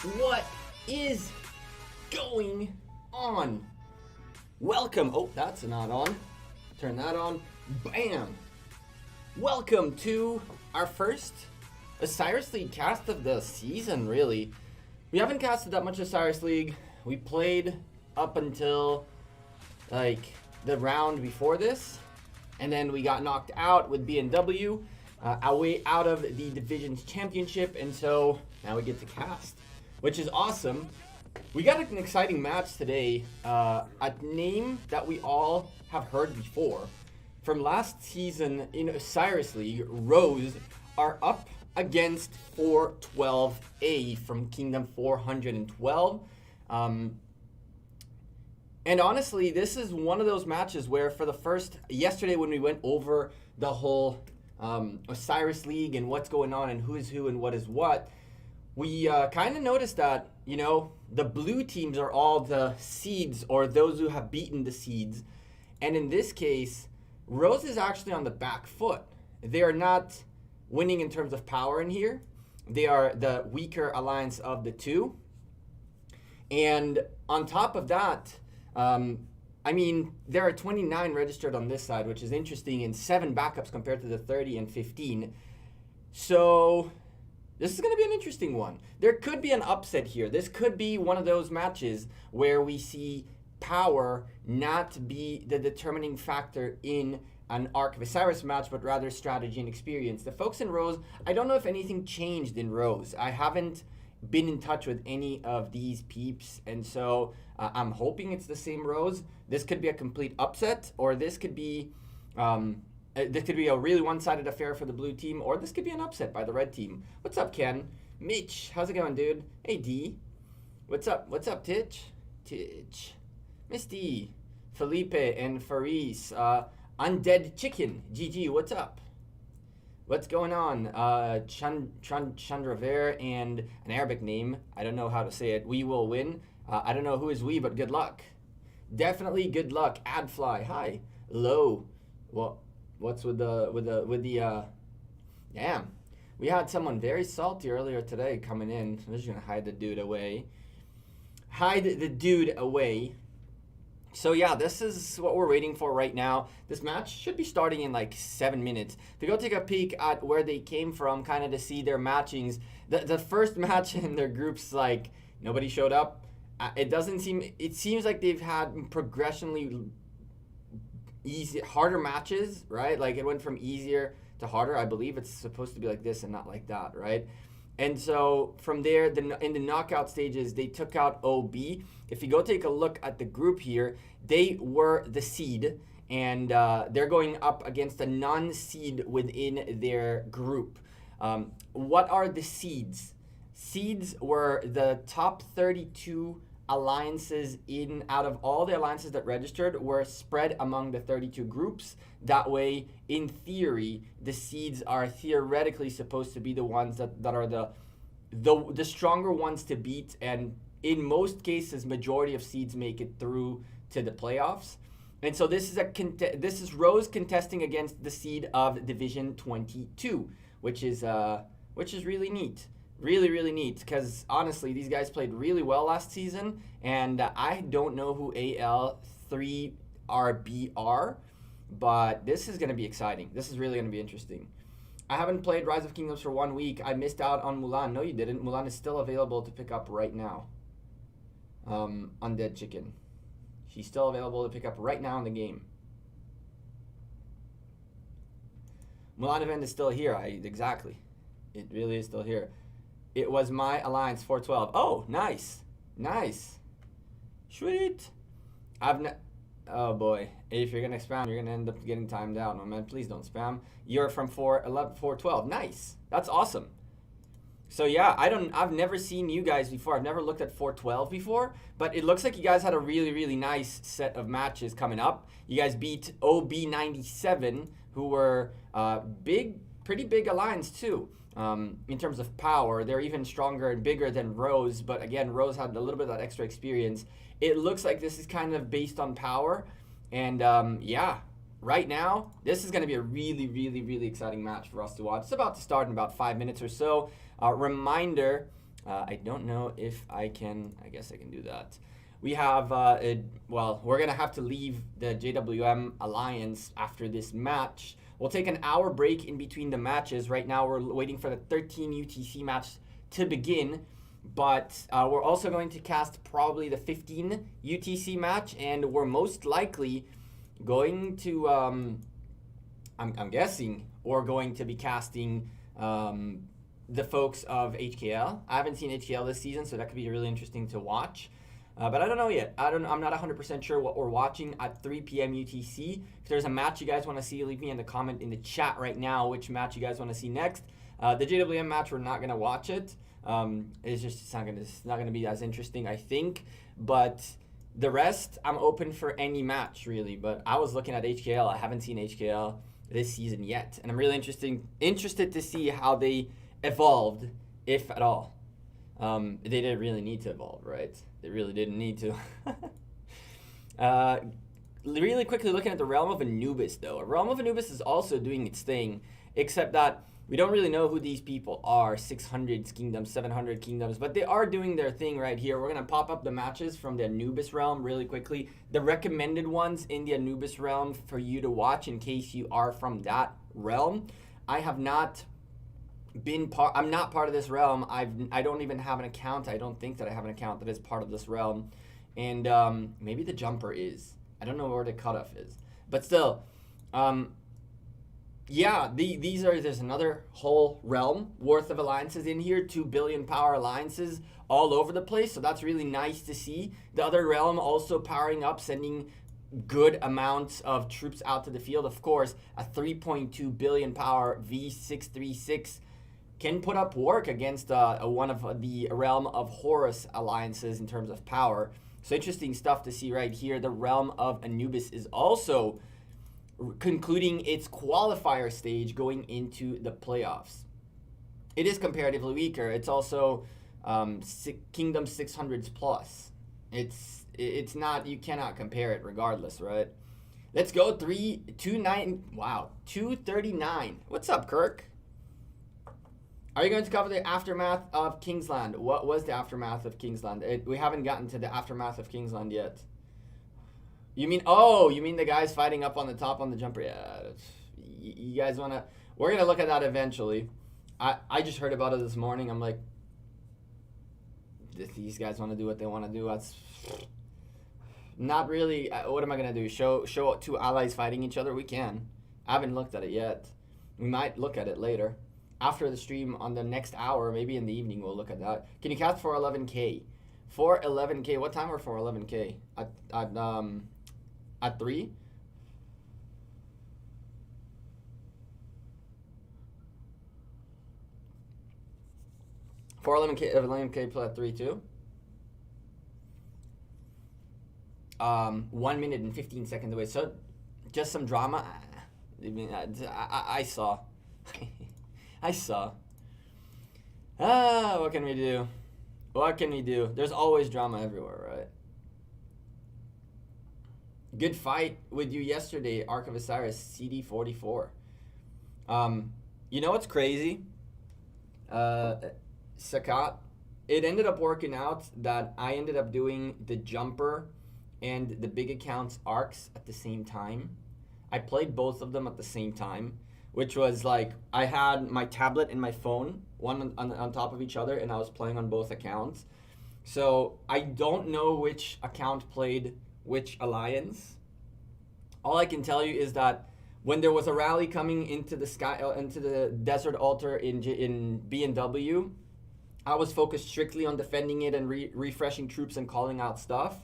What is going on? Welcome. Oh, that's not on. Turn that on. Bam. Welcome to our first Osiris League cast of the season, really. We haven't casted that much Osiris League. We played up until like the round before this, and then we got knocked out with B&W our way out of the Divisions Championship, and so now we get to cast, which is awesome. We got an exciting match today, a name that we all have heard before. From last season in Osiris League, r0se are up against 412A from Kingdom 412. And honestly, this is one of those matches where for the first, yesterday when we went over the whole Osiris League and what's going on and who is who and what is what, we kind of noticed that, you know, the blue teams are all the seeds or those who have beaten the seeds. And in this case, r0se is actually on the back foot. They are not winning in terms of power in here. They are the weaker alliance of the two. And on top of that, I mean, there are 29 registered on this side, which is interesting, and 7 backups compared to the 30 and 15. So this is going to be an interesting one. There could be an upset here. This could be one of those matches where we see power not be the determining factor in an Ark of Osiris match, but rather strategy and experience. The folks in r0se, I don't know if anything changed in r0se. I haven't been in touch with any of these peeps, and so I'm hoping it's the same r0se. This could be a complete upset, or this could be a really one-sided affair for the blue team, or this could be an upset by the red team. What's up, Ken? Mitch, how's it going, dude? Hey, D. What's up? What's up, Titch? Titch. Miss D. Felipe and Faris. Undead Chicken. GG, what's up? What's going on? Chandraver and an Arabic name. I don't know how to say it. We will win. I don't know who is we, but good luck. Definitely good luck. Adfly. Hi. Low. Well, what's with the damn. We had someone very salty earlier today coming in. I'm just gonna hide the dude away. Hide the dude away. So yeah, this is what we're waiting for right now. This match should be starting in like 7 minutes. To go take a peek at where they came from, kind of to see their matchings. The first match in their groups, like, nobody showed up. It seems like they've had progressionally harder matches, right? Like it went from easier to harder. I believe it's supposed to be like this and not like that, right? And so from there, in the knockout stages, they took out OB. If you go take a look at the group here, they were the seed, and they're going up against a non-seed within their group. What are the seeds? Seeds were the top 32 alliances out of all the alliances that registered were spread among the 32 groups. That way, in theory, the seeds are theoretically supposed to be the ones that are the stronger ones to beat, and in most cases, majority of seeds make it through to the playoffs. And so this is r0se contesting against the seed of Division 22, which is really neat. Really, really neat, because honestly, these guys played really well last season, and I don't know who AL3RB are, but this is going to be exciting. This is really going to be interesting. I haven't played Rise of Kingdoms for 1 week. I missed out on Mulan. No, you didn't. Mulan is still available to pick up right now. Undead Chicken. She's still available to pick up right now in the game. Mulan event is still here. Exactly. It really is still here. It was my alliance 412. Oh, nice. Nice. Sweet. Oh boy. If you're gonna spam, you're gonna end up getting timed out. Oh man, please don't spam. You're from 412. Nice. That's awesome. So yeah, I've never seen you guys before. I've never looked at 412 before, but it looks like you guys had a really, really nice set of matches coming up. You guys beat OB97, who were pretty big alliance too. In terms of power, they're even stronger and bigger than r0se, but again, r0se had a little bit of that extra experience. It looks like this is kind of based on power, and yeah, right now, this is going to be a really, really, really exciting match for us to watch. It's about to start in about 5 minutes or so. Reminder, I don't know if I can. I guess I can do that. We have, well, we're going to have to leave the JWM Alliance after this match. We'll take an hour break in between the matches. Right now, we're waiting for the 13 UTC match to begin. But we're also going to cast probably the 15 UTC match. And we're most likely going to, I'm guessing, we're going to be casting the folks of HKL. I haven't seen HKL this season, so that could be really interesting to watch. But I don't know yet. I'm not 100% sure what we're watching at 3 p.m. UTC. If there's a match you guys want to see, leave me in the comment in the chat right now which match you guys want to see next. The JWM match, we're not gonna watch it. It's not gonna be as interesting, I think. But the rest, I'm open for any match really. But I was looking at HKL. I haven't seen HKL this season yet, and I'm really interested to see how they evolved, if at all. They didn't really need to evolve, right? They really didn't need to. Really quickly looking at the Realm of Anubis, though. Realm of Anubis is also doing its thing, except that we don't really know who these people are. 600 kingdoms, 700 kingdoms, but they are doing their thing right here. We're going to pop up the matches from the Anubis realm really quickly. The recommended ones in the Anubis realm for you to watch in case you are from that realm. I have not been I'm not part of this realm. I don't even have an account. I don't think that I have an account that is part of this realm. And maybe the jumper is. I don't know where the cutoff is. But still, yeah, there's another whole realm worth of alliances in here. 2 billion power alliances all over the place. So that's really nice to see. The other realm also powering up, sending good amounts of troops out to the field. Of course, a 3.2 billion power V636 can put up work against one of the realm of r0se alliances in terms of power. So interesting stuff to see right here. The realm of Anubis is also concluding its qualifier stage going into the playoffs. It is comparatively weaker. It's also Kingdom 600s plus. It's not, you cannot compare it regardless, right? Let's go 329. Wow, 239. What's up, Kirk? Are you going to cover the aftermath of Kingsland? What was the aftermath of Kingsland? We haven't gotten to the aftermath of Kingsland yet. You mean, oh, you mean the guys fighting up on the top on the jumper? Yeah, you guys want to, we're going to look at that eventually. I just heard about it this morning. I'm like, if these guys want to do what they want to do, that's not really, what am I going to do? Show 2 allies fighting each other? We can. I haven't looked at it yet. We might look at it later. After the stream on the next hour, maybe in the evening, we'll look at that. Can you cast 411K? 411K, what time are 411K? At 3? For 11K play at 3 too. 1 minute and 15 seconds away. So just some drama. I mean, I saw. I saw. What can we do? What can we do? There's always drama everywhere, right? Good fight with you yesterday, Ark of Osiris, CD44. You know what's crazy? Sakat, it ended up working out that I ended up doing the jumper and the big accounts arcs at the same time. I played both of them at the same time, which was like, I had my tablet and my phone, one on top of each other, and I was playing on both accounts. So I don't know which account played which alliance. All I can tell you is that when there was a rally coming into the sky, into the desert altar in B&W, I was focused strictly on defending it and refreshing troops and calling out stuff.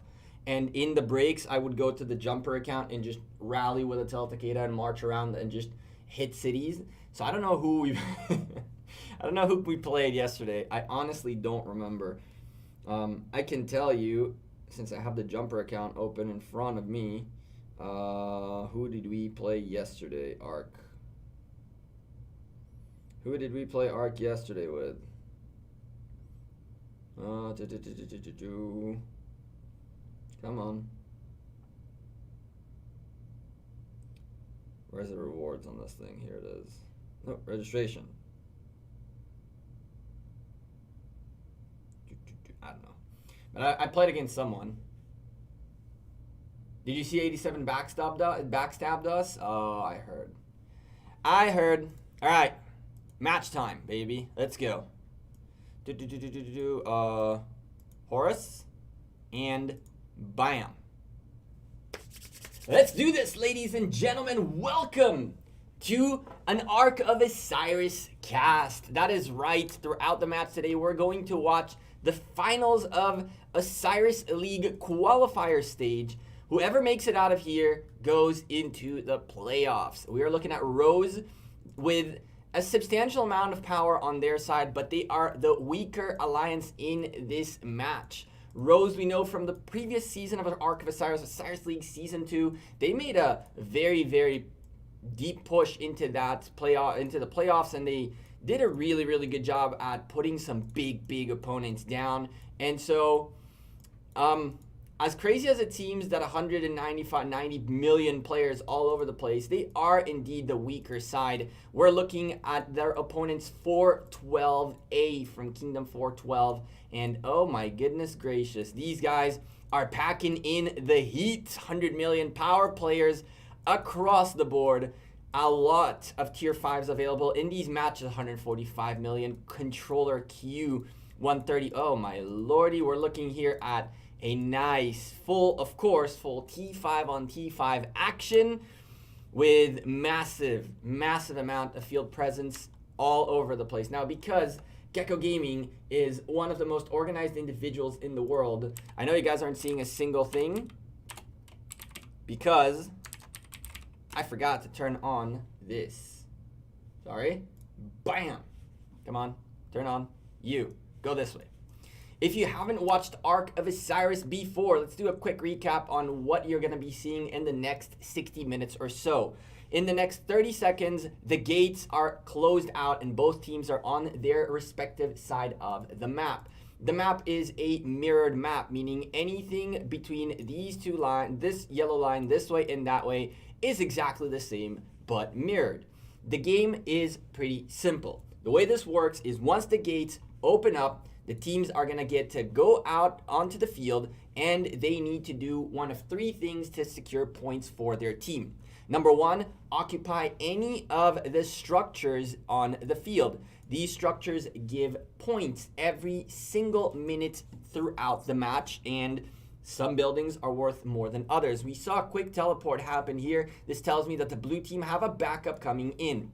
And in the breaks, I would go to the jumper account and just rally with a Teltakeda and march around and just hit cities. So I don't know who we I don't know who we played yesterday. I honestly don't remember. I can tell you, since I have the jumper account open in front of me, who did we play yesterday, Ark? Who did we play Ark yesterday with? Come on. Where's the rewards on this thing? Here it is. No, registration. But I played against someone. Did you see 87 backstabbed us? Oh, I heard. All right, match time, baby. Let's go. Horus, and bam. Let's do this, ladies and gentlemen. Welcome to an Ark of Osiris cast. That is right. Throughout the match today, we're going to watch the finals of Osiris League qualifier stage. Whoever makes it out of here goes into the playoffs. We are looking at r0se with a substantial amount of power on their side, but they are the weaker alliance in this match. r0se, we know from the previous season of Ark of Osiris, Osiris League Season 2, they made a very, very deep push into that into the playoffs, and they did a really, really good job at putting some big opponents down. And so, as crazy as it seems that 90 million players all over the place, they are indeed the weaker side. We're looking at their opponents 412A from Kingdom 412. And oh my goodness gracious, these guys are packing in the heat. 100 million power players across the board. A lot of tier 5s available in these matches. 145 million controller Q 130. Oh my lordy, we're looking here at a nice full T5 on T5 action with massive amount of field presence all over the place. Now, because Gecko Gaming is one of the most organized individuals in the world, I know you guys aren't seeing a single thing because I forgot to turn on this. Sorry. Bam. Come on. Turn on. You. Go this way. If you haven't watched Ark of Osiris before, let's do a quick recap on what you're going to be seeing in the next 60 minutes or so. In the next 30 seconds, the gates are closed out and both teams are on their respective side of the map. The map is a mirrored map, meaning anything between these two lines, this yellow line this way and that way, is exactly the same but mirrored. The game is pretty simple. The way this works is once the gates open up, the teams are going to get to go out onto the field, and they need to do one of three things to secure points for their team. Number one, occupy any of the structures on the field. These structures give points every single minute throughout the match, and some buildings are worth more than others. We saw a quick teleport happen here. This tells me that the blue team have a backup coming in.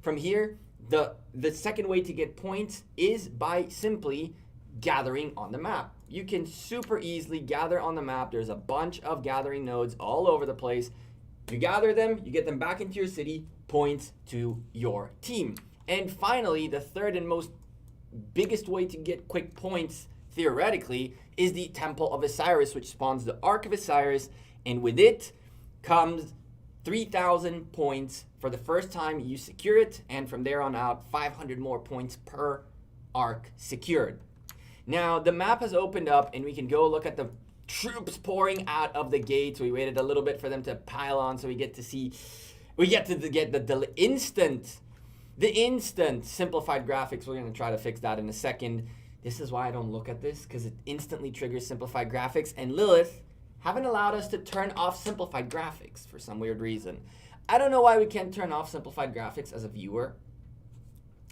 From here, the second way to get points is by simply gathering on the map. You can super easily gather on the map. There's a bunch of gathering nodes all over the place. You gather them, you get them back into your city, points to your team. And finally, the third and most biggest way to get quick points, theoretically, is the Temple of Osiris, which spawns the Ark of Osiris, and with it comes 3,000 points for the first time you secure it, and from there on out, 500 more points per Ark secured. Now, the map has opened up, and we can go look at the troops pouring out of the gates. We waited a little bit for them to pile on, so we get to get the instant simplified graphics. We're going to try to fix that in a second. This is why I don't look at this, because it instantly triggers simplified graphics, and Lilith haven't allowed us to turn off simplified graphics for some weird reason. I don't know why we can't turn off simplified graphics as a viewer.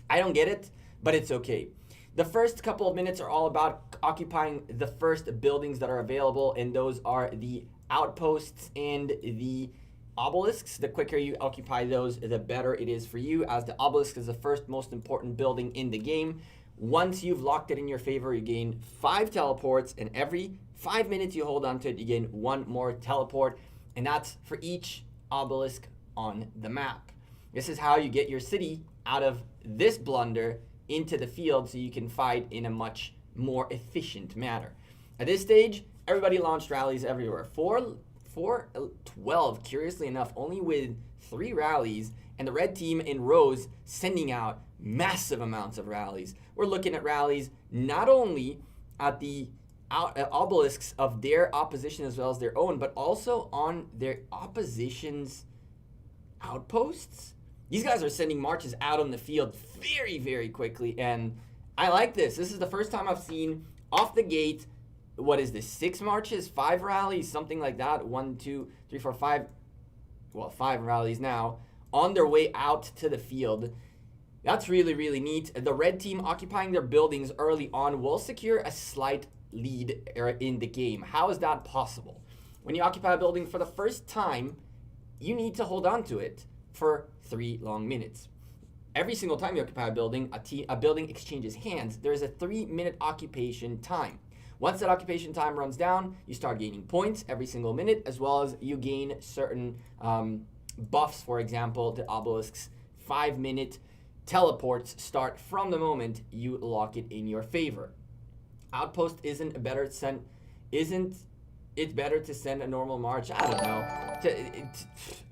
I don't get it, but it's okay. The first couple of minutes are all about occupying the first buildings that are available, and those are the outposts and the obelisks. The quicker you occupy those, the better it is for you, as the obelisk is the first most important building in the game. Once you've locked it in your favor, you gain 5 teleports, and every 5 minutes you hold on to it, you gain 1 more teleport, and that's for each obelisk on the map. This is how you get your city out of this blunder into the field so you can fight in a much more efficient manner. At this stage, everybody launched rallies everywhere. 412, curiously enough, only with 3 rallies, and the red team in r0se sending out massive amounts of rallies. We're looking at rallies not only at the obelisks of their opposition as well as their own, but also on their opposition's outposts. These guys are sending marches out on the field very, very quickly, and I like this. This is the first time I've seen off the gate what is this, 6 marches, 5 rallies, something like that. 1, 2, 3, 4, 5. Well, 5 rallies now on their way out to the field. That's really, really neat. The red team occupying their buildings early on will secure a slight lead in the game. How is that possible? When you occupy a building for the first time, you need to hold on to it for 3 long minutes. Every single time you occupy a building, a building exchanges hands. There is a 3-minute occupation time. Once that occupation time runs down, you start gaining points every single minute, as well as you gain certain buffs. For example, the obelisk's 5-minute teleports start from the moment you lock it in your favor. Outpost isn't better to send a normal march? I don't know.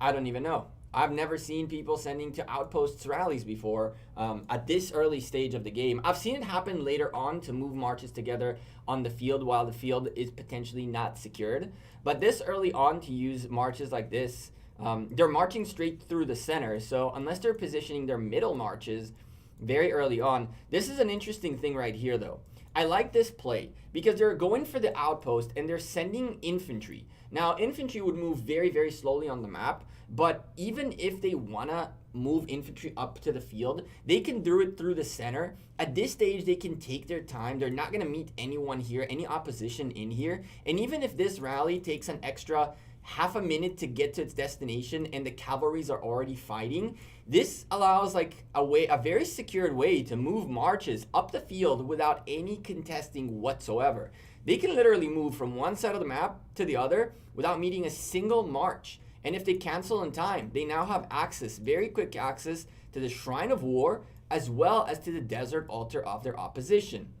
I don't even know. I've never seen people sending to outposts rallies before at this early stage of the game. I've seen it happen later on to move marches together on the field while the field is potentially not secured. But this early on to use marches like this, they're marching straight through the center. So unless they're positioning their middle marches very early on, this is an interesting thing right here though. I like this play because they're going for the outpost and they're sending infantry. Now, infantry would move very, very slowly on the map, but even if they want to move infantry up to the field, they can do it through the center. At this stage, they can take their time. They're not going to meet anyone here, any opposition in here. And even if this rally takes an extra half a minute to get to its destination and the cavalries are already fighting, this allows like a very secured way to move marches up the field without any contesting whatsoever. They can literally move from one side of the map to the other without meeting a single march. And if they cancel in time, they now have access, very quick access to the Shrine of War as well as to the desert altar of their opposition.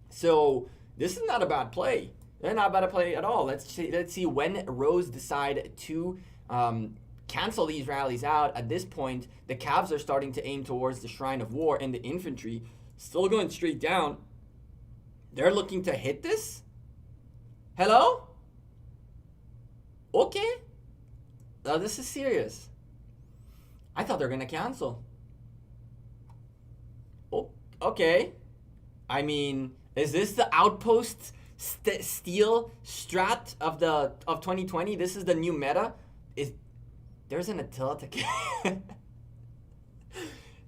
So this is not a bad play. They're not bad to play at all. Let's see when r0se decide to cancel these rallies out. At this point, the Cavs are starting to aim towards the Shrine of War, and the infantry still going straight down. They're looking to hit this? Hello? Okay. Oh, this is serious. I thought they were going to cancel. Oh, okay. I mean, is this the outpost steal strat of 2020? This is the new meta. There's an Attila to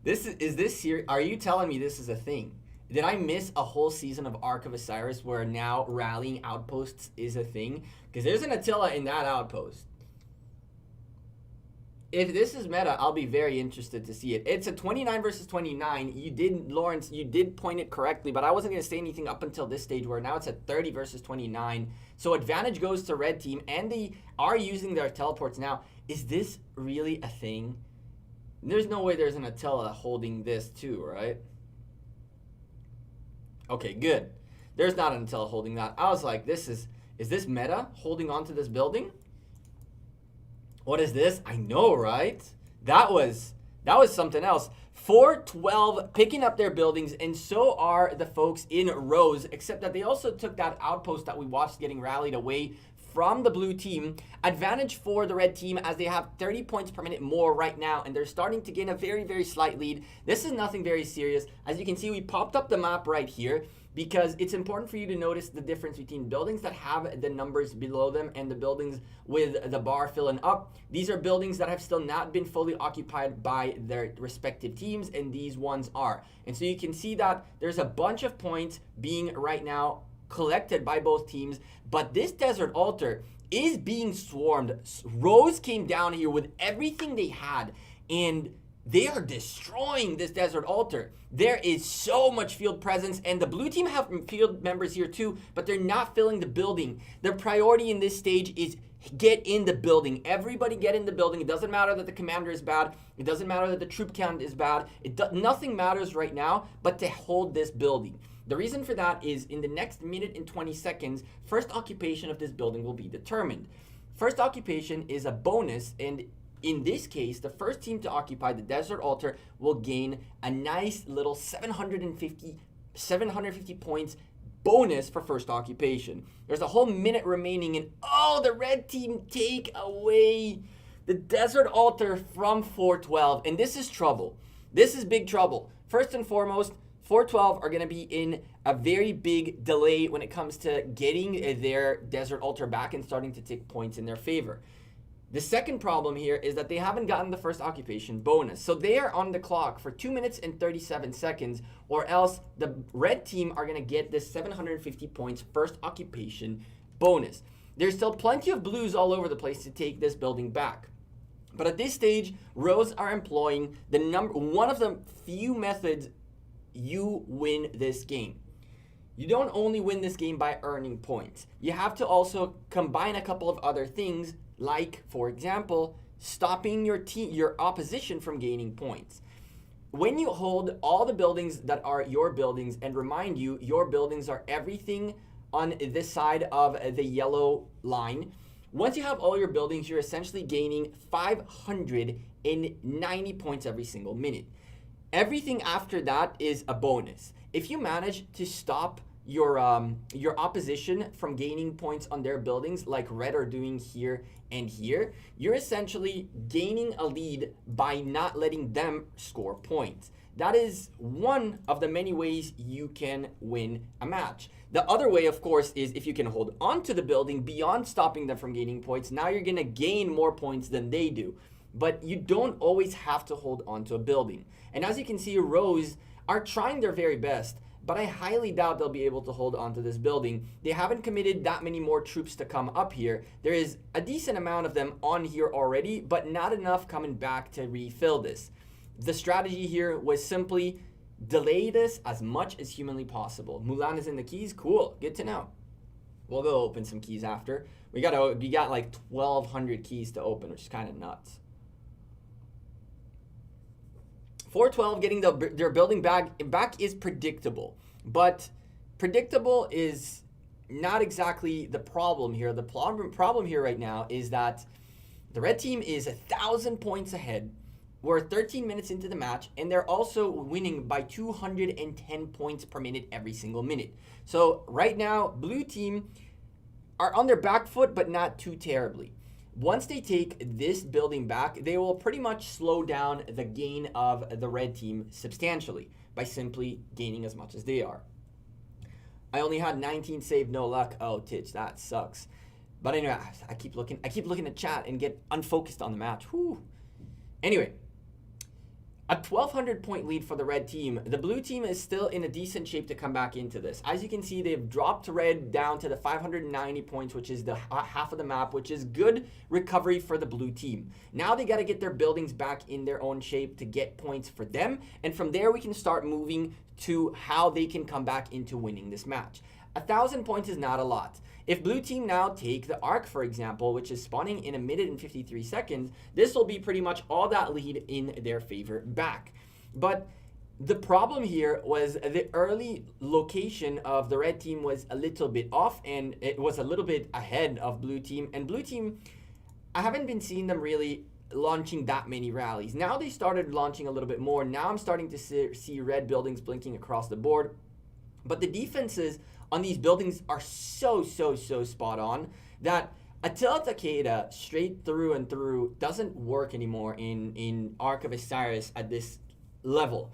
is this serious? Are you telling me this is a thing? Did I miss a whole season of Ark of Osiris where now rallying outposts is a thing? Because there's an Attila in that outpost. If this is meta, I'll be very interested to see it. It's a 29 versus 29. Lawrence, you did point it correctly, but I wasn't going to say anything up until this stage where now it's a 30 versus 29. So advantage goes to red team, and they are using their teleports now. Is this really a thing? There's no way there's an Attila holding this too, right? Okay, good. There's not an Attila holding that. I was like, is this meta holding on to this building? What is this? I know, right? That was something else. 412 picking up their buildings, and so are the folks in r0se, except that they also took that outpost that we watched getting rallied away from the blue team. Advantage for the red team as they have 30 points per minute more right now, and they're starting to gain a very, very slight lead. This is nothing very serious. As you can see, we popped up the map right here because it's important for you to notice the difference between buildings that have the numbers below them and the buildings with the bar filling up. These are buildings that have still not been fully occupied by their respective teams, and these ones are. And so you can see that there's a bunch of points being right now collected by both teams, but this desert altar is being swarmed. r0se came down here with everything they had, and they are destroying this desert altar. There is so much field presence, and the blue team have field members here too, but they're not filling the building. Their priority in this stage is get in the building. Everybody get in the building. It doesn't matter that the commander is bad. It doesn't matter that the troop count is bad. Nothing matters right now but to hold this building. The reason for that is in the next minute and 20 seconds, first occupation of this building will be determined. First occupation is a bonus, and in this case, the first team to occupy the desert altar will gain a nice little 750 points bonus for first occupation. There's a whole minute remaining, and oh, the red team take away the desert altar from 412, and this is trouble. This is big trouble. First and foremost, 412 are going to be in a very big delay when it comes to getting their Desert Altar back and starting to take points in their favor. The second problem here is that they haven't gotten the first occupation bonus. So they are on the clock for 2 minutes and 37 seconds, or else the red team are going to get this 750 points first occupation bonus. There's still plenty of blues all over the place to take this building back. But at this stage, r0se are employing one of the few methods you win this game. You don't only win this game by earning points. You have to also combine a couple of other things, like, for example, stopping your opposition from gaining points. When you hold all the buildings that are your buildings, and remind you, your buildings are everything on this side of the yellow line. Once you have all your buildings, you're essentially gaining 590 points every single minute. Everything after that is a bonus. If you manage to stop your opposition from gaining points on their buildings, like red are doing here and here, you're essentially gaining a lead by not letting them score points. That is one of the many ways you can win a match. The other way, of course, is if you can hold on to the building beyond stopping them from gaining points. Now you're going to gain more points than they do. But you don't always have to hold on to a building. And as you can see, r0se are trying their very best, but I highly doubt they'll be able to hold on to this building. They haven't committed that many more troops to come up here. There is a decent amount of them on here already, but not enough coming back to refill this. The strategy here was simply delay this as much as humanly possible. Mulan is in the keys. Cool. Good to know. We'll go open some keys after. We got like 1,200 keys to open, which is kind of nuts. 412 getting their building back is predictable, but predictable is not exactly the problem here. The problem here right now is that the red team is 1,000 points ahead. We're 13 minutes into the match, and they're also winning by 210 points per minute every single minute. So right now, blue team are on their back foot, but not too terribly. Once they take this building back, they will pretty much slow down the gain of the red team substantially by simply gaining as much as they are. I only had 19 save, no luck. Oh, Titch, that sucks. But anyway, I keep looking at chat and get unfocused on the match. Whew. Anyway, a 1,200 point lead for the red team. The blue team is still in a decent shape to come back into this. As you can see, they've dropped red down to the 590 points, which is the half of the map, which is good recovery for the blue team. Now they got to get their buildings back in their own shape to get points for them. And from there, we can start moving to how they can come back into winning this match. 1,000 points is not a lot. If blue team now take the arc, for example, which is spawning in 1 minute and 53 seconds, this will be pretty much all that lead in their favor back. But the problem here was the early location of the red team was a little bit off, and it was a little bit ahead of blue team. And blue team, I haven't been seeing them really launching that many rallies. Now they started launching a little bit more. Now I'm starting to see red buildings blinking across the board. But the defenses on these buildings are so spot on that Attila Takeda straight through and through doesn't work anymore in Ark of Osiris at this level.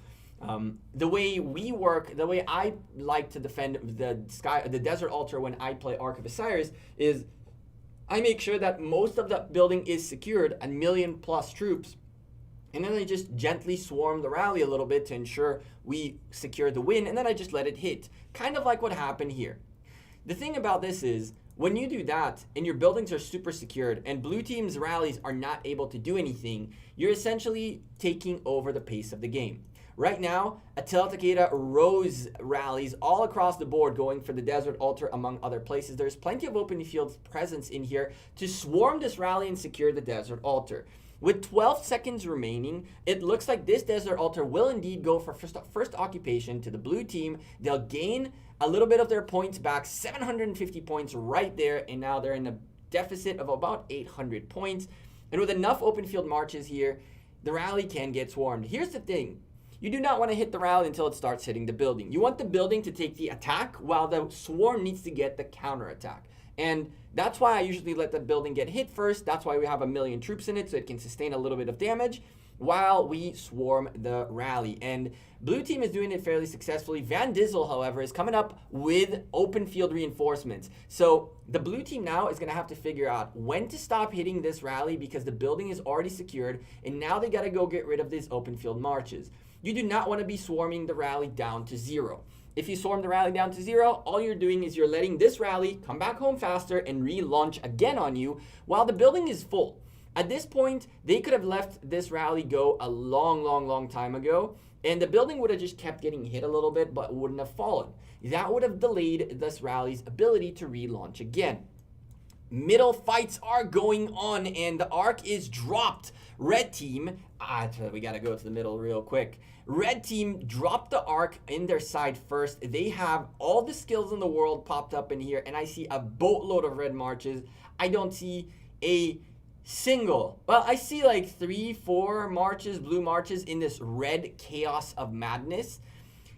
The way we work, the way I like to defend the Desert Altar when I play Ark of Osiris is I make sure that most of the building is secured, 1 million plus troops, and then I just gently swarm the rally a little bit to ensure we secure the win, and then I just let it hit. Kind of like what happened here. The thing about this is, when you do that, and your buildings are super secured, and blue team's rallies are not able to do anything, you're essentially taking over the pace of the game. Right now, Attila Takeda r0se rallies all across the board going for the Desert Altar among other places. There's plenty of open field presence in here to swarm this rally and secure the Desert Altar. With 12 seconds remaining, it looks like this Desert Altar will indeed go for first occupation to the blue team. They'll gain a little bit of their points back, 750 points right there, and now they're in a deficit of about 800 points. And with enough open field marches here, the rally can get swarmed. Here's the thing. You do not want to hit the rally until it starts hitting the building. You want the building to take the attack while the swarm needs to get the counter attack. And that's why I usually let the building get hit first. That's why we have 1 million troops in it, so it can sustain a little bit of damage. while we swarm the rally. And blue team is doing it fairly successfully. Van Dizzle, however, is coming up with open field reinforcements. So the blue team now is going to have to figure out when to stop hitting this rally because the building is already secured, and now they got to go get rid of these open field marches. You do not want to be swarming the rally down to 0. If you swarm the rally down to 0, all you're doing is you're letting this rally come back home faster and relaunch again on you while the building is full. At this point, they could have left this rally go a long time ago, and the building would have just kept getting hit a little bit, but wouldn't have fallen. That would have delayed this rally's ability to relaunch again. Middle fights are going on, and the arc is dropped. Red team, we gotta go to the middle real quick. Red team dropped the arc in their side first. They have all the skills in the world popped up in here, and I see a boatload of red marches. I don't see a single, well, I see like 3-4 marches, blue marches in this red chaos of madness.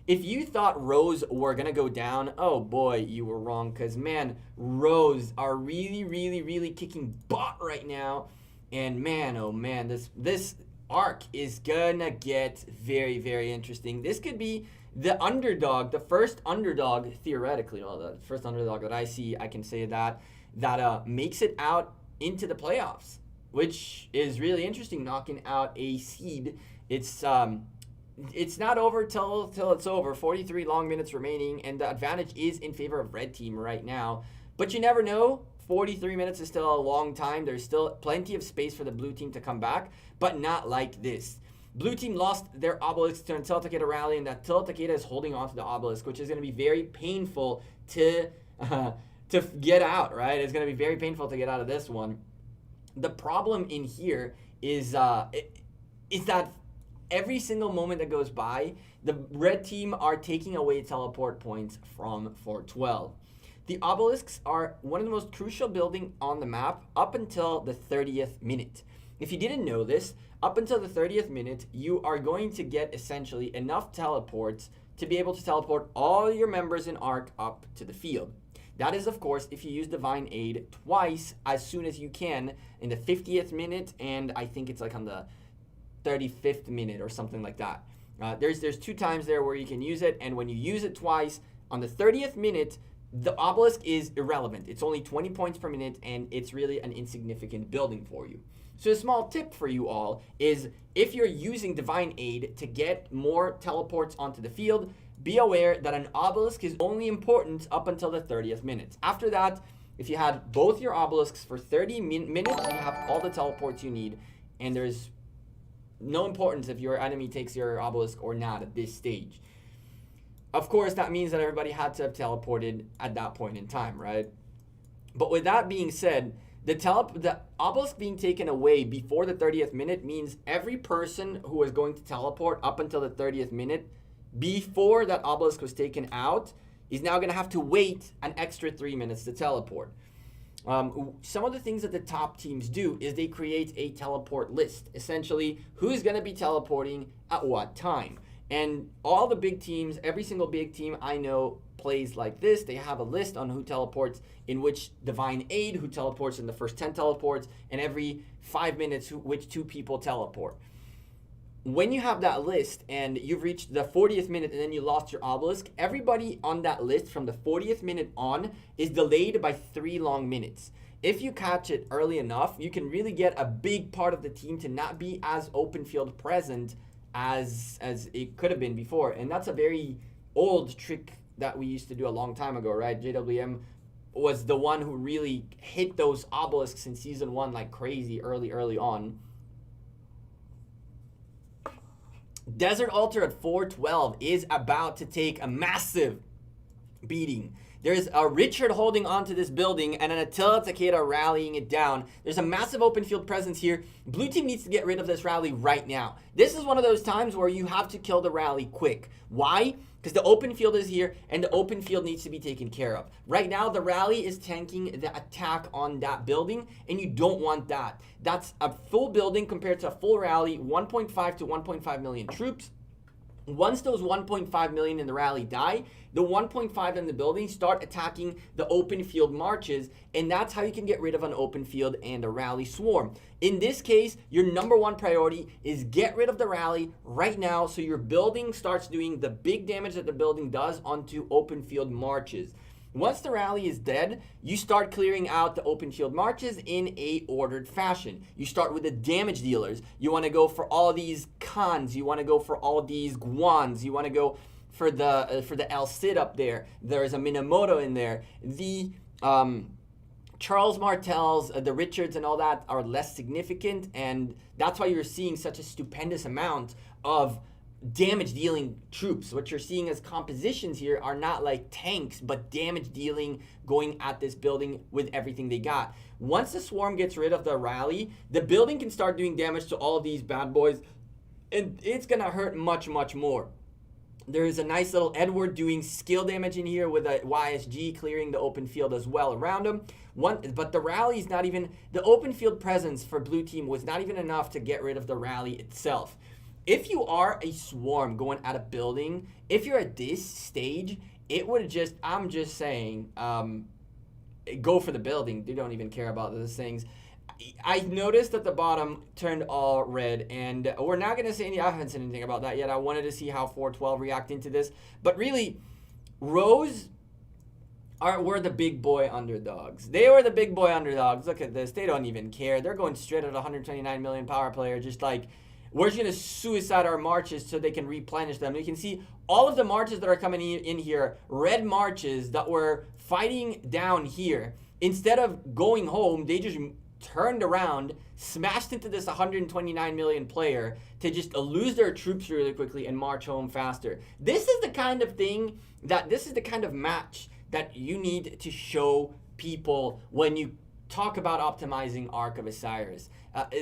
If you thought r0se were gonna go down, oh boy, you were wrong, because man, r0se are really kicking butt right now. And man, oh man, this arc is gonna get very interesting. This could be the underdog, the first underdog, theoretically, well, the first underdog that I see, I can say that makes it out into the playoffs, which is really interesting, knocking out a seed. It's not over till it's over. 43 long minutes remaining, and the advantage is in favor of red team right now. But you never know. 43 minutes is still a long time. There's still plenty of space for the blue team to come back, but not like this. Blue team lost their obelisk to Until Takeda rally, and that Till Takeda is holding on to the obelisk, which is going to be very painful to get out, right? It's going to be very painful to get out of this one. The problem in here is that every single moment that goes by, the red team are taking away teleport points from 412. The obelisks are one of the most crucial buildings on the map up until the 30th minute. If you didn't know this, up until the 30th minute, you are going to get essentially enough teleports to be able to teleport all your members in Arc up to the field. That is, of course, if you use Divine Aid twice as soon as you can in the 50th minute, and I think it's like on the 35th minute or something like that. There's 2 times there where you can use it, and when you use it twice, on the 30th minute, the obelisk is irrelevant. It's only 20 points per minute, and it's really an insignificant building for you. So a small tip for you all is if you're using Divine Aid to get more teleports onto the field, be aware that an obelisk is only important up until the 30th minute. After that, if you had both your obelisks for 30 minutes, you have all the teleports you need, and there's no importance if your enemy takes your obelisk or not at this stage. Of course, that means that everybody had to have teleported at that point in time, right? But with that being said, the obelisk being taken away before the 30th minute means every person who was going to teleport up until the 30th minute before that obelisk was taken out is now going to have to wait an extra 3 minutes to teleport. Some of the things that the top teams do is they create a teleport list. Essentially, who's going to be teleporting at what time. And all the big teams, every single big team I know plays like this. They have a list on who teleports in which Divine Aid, who teleports in the first 10 teleports, and every 5 minutes which 2 people teleport. When you have that list and you've reached the 40th minute and then you lost your obelisk, everybody on that list from the 40th minute on is delayed by 3 long minutes. If you catch it early enough, you can really get a big part of the team to not be as open field present as it could have been before. And that's a very old trick that we used to do a long time ago, right? JWM was the one who really hit those obelisks in season 1 like crazy early on. Desert Altar at 412 is about to take a massive beating. There's a Richard holding onto this building and an Attila Takeda rallying it down. There's a massive open field presence here. Blue team needs to get rid of this rally right now. This is one of those times where you have to kill the rally quick. Why? Because the open field is here and the open field needs to be taken care of. Right now, the rally is tanking the attack on that building, and you don't want that. That's a full building compared to a full rally, 1.5 to 1.5 million troops. Once those 1.5 million in the rally die, the 1.5 in the building start attacking the open field marches, and that's how you can get rid of an open field and a rally swarm. In this case, your number one priority is get rid of the rally right now so your building starts doing the big damage that the building does onto open field marches. Once the rally is dead, you start clearing out the open field marches in a ordered fashion. You start with the damage dealers. You want to go for all these Khans. You want to go for all these Guans. You want to go for the El Cid up there. There's a Minamoto in there. The Charles Martels, the Richards and all that are less significant, and that's why you're seeing such a stupendous amount of damage dealing troops. What you're seeing as compositions here are not like tanks, but damage dealing going at this building with everything they got. Once the swarm gets rid of the rally, the building can start doing damage to all of these bad boys, and it's gonna hurt much more. There is a nice little Edward doing skill damage in here with a YSG clearing the open field as well around him. But the rally is not even, the open field presence for blue team was not even enough to get rid of the rally itself. If you are a swarm going at a building, if you're at this stage, it would just, I'm just saying, go for the building. They don't even care about those things. I noticed that the bottom turned all red, and we're not going to say I haven't said anything about that yet. I wanted to see how 412 react into this. But really, r0se were the big boy underdogs. They were the big boy underdogs. Look at this. They don't even care. They're going straight at 129 million power player, just like, we're just going to suicide our marches so they can replenish them. You can see all of the marches that are coming in here, red marches that were fighting down here. Instead of going home, they just turned around, smashed into this 129 million player to just lose their troops really quickly and march home faster. This is the kind of thing this is the kind of match that you need to show people when you talk about optimizing Ark of Osiris.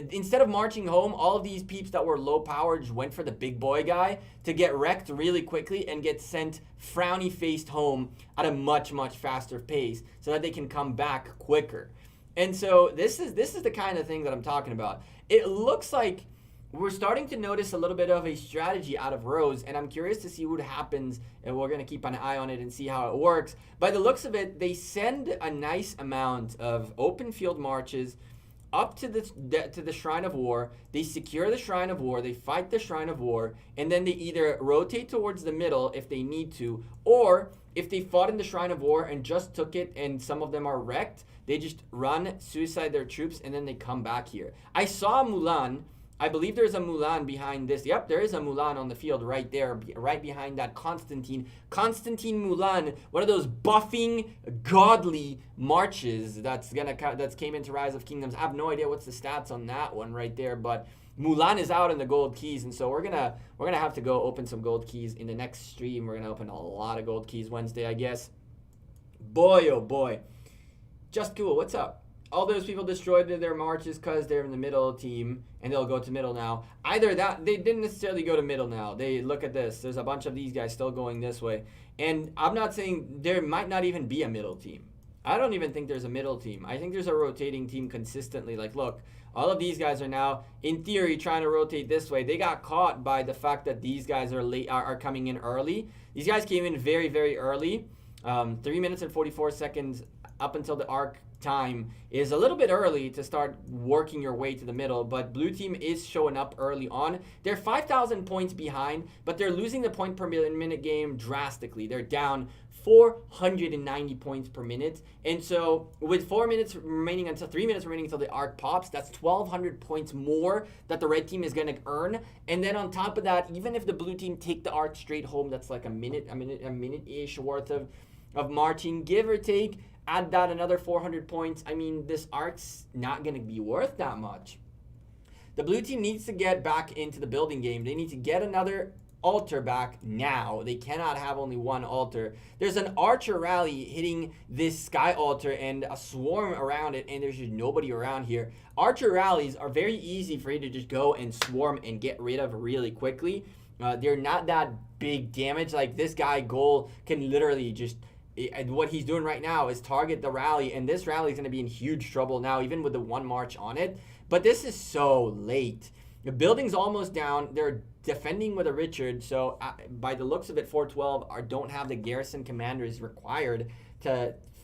Instead of marching home, all of these peeps that were low power just went for the big boy guy to get wrecked really quickly and get sent frowny faced home at a much faster pace so that they can come back quicker. And so this is the kind of thing that I'm talking about. It looks like we're starting to notice a little bit of a strategy out of r0se, and I'm curious to see what happens, and we're going to keep an eye on it and see how it works. By the looks of it, they send a nice amount of open field marches up to the Shrine of War. They secure the Shrine of War, they fight the Shrine of War, and then they either rotate towards the middle if they need to, or if they fought in the Shrine of War and just took it and some of them are wrecked, they just run, suicide their troops, and then they come back here. I saw Mulan. I believe there's a Mulan behind this. Yep, there is a Mulan on the field right there, right behind that Constantine. Constantine Mulan, one of those buffing, godly marches that came into Rise of Kingdoms. I have no idea what's the stats on that one right there, but Mulan is out in the gold keys, and so we're gonna have to go open some gold keys in the next stream. We're gonna open a lot of gold keys Wednesday, I guess. Boy, oh boy. Just cool. What's up? All those people destroyed their marches because they're in the middle team, and they'll go to middle now. Either that, they didn't necessarily go to middle now. They look at this. There's a bunch of these guys still going this way. And I'm not saying there might not even be a middle team. I don't even think there's a middle team. I think there's a rotating team consistently. Like, look, all of these guys are now, in theory, trying to rotate this way. They got caught by the fact that these guys are coming in early. These guys came in very early. 3 minutes and 44 seconds up until the arc time is a little bit early to start working your way to the middle, but blue team is showing up early on. They're 5,000 points behind, but they're losing the point per minute game drastically. They're down 490 points per minute, and so with 3 minutes remaining until the arc pops, that's 1,200 points more that the red team is going to earn. And then on top of that, even if the blue team take the arc straight home, that's like a minute-ish worth of marching, give or take. Add that another 400 points. I mean, this arc's not going to be worth that much. The blue team needs to get back into the building game. They need to get another altar back now. They cannot have only one altar. There's an archer rally hitting this sky altar and a swarm around it, and there's just nobody around here. Archer rallies are very easy for you to just go and swarm and get rid of really quickly. They're not that big damage. Like this guy, Goal, can literally just... what he's doing right now is target the rally, and this rally is going to be in huge trouble now, even with the one march on it. But this is so late. The building's almost down. They're defending with a Richard, so by the looks of it, 412 don't have the garrison commanders required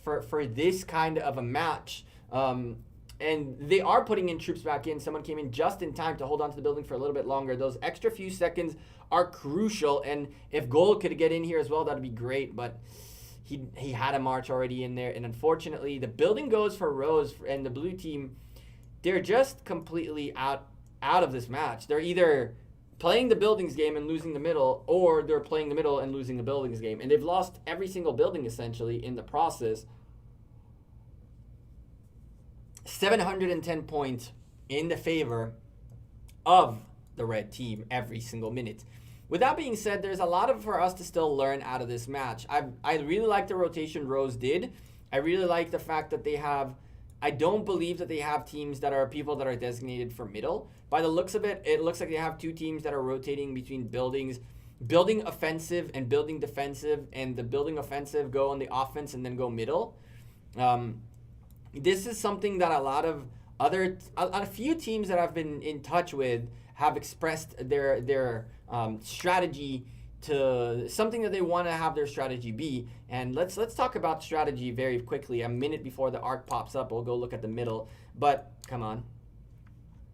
for this kind of a match. And they are putting in troops back in. Someone came in just in time to hold on to the building for a little bit longer. Those extra few seconds are crucial, and if Gold could get in here as well, that'd be great, but he had a march already in there, and unfortunately, the building goes for r0se, and the blue team, they're just completely out of this match. They're either playing the buildings game and losing the middle, or they're playing the middle and losing the buildings game, and they've lost every single building, essentially, in the process. 710 points in the favor of the red team every single minute. With that being said, there's a lot for us to still learn out of this match. I really like the rotation r0se did. I really like the fact that they have, I don't believe that they have teams that are people that are designated for middle. By the looks of it, it looks like they have two teams that are rotating between building offensive and building defensive, and the building offensive go on the offense and then go middle. This is something that a few teams that I've been in touch with have expressed their strategy to something that they want to have their strategy be. And let's talk about strategy very quickly. A minute before the arc pops up, we'll go look at the middle. But come on,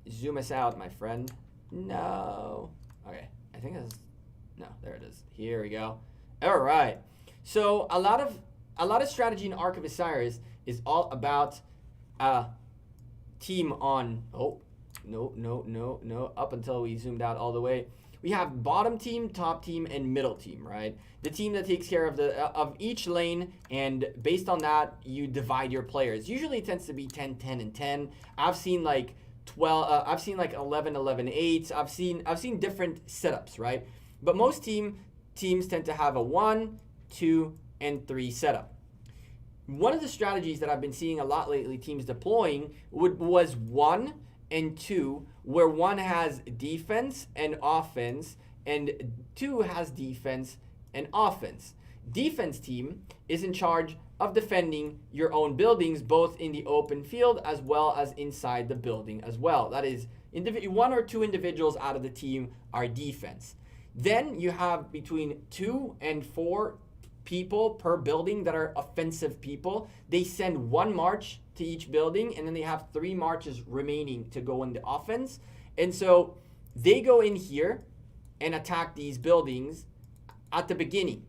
zoom us out, my friend. No. Okay, I think that's no. There it is. Here we go. All right. So a lot of strategy in Arc of Osiris is all about team on. Oh, no. Up until we zoomed out all the way. We have bottom team, top team, and middle team, right? The team that takes care of each lane, and based on that, you divide your players. Usually it tends to be 10, 10, and 10. I've seen like 12. I've seen like 11, 11, 8. I've seen different setups, right? But most teams tend to have a 1, 2, and 3 setup. One of the strategies that I've been seeing a lot lately teams deploying was 1 and 2, where 1 has defense and offense, and 2 has defense and offense. Defense team is in charge of defending your own buildings, both in the open field as well as inside the building as well. That is, 1 or 2 individuals out of the team are defense. Then you have between 2 and 4 people per building that are offensive people. They send 1 march to each building, and then they have 3 marches remaining to go in the offense. And so they go in here and attack these buildings at the beginning.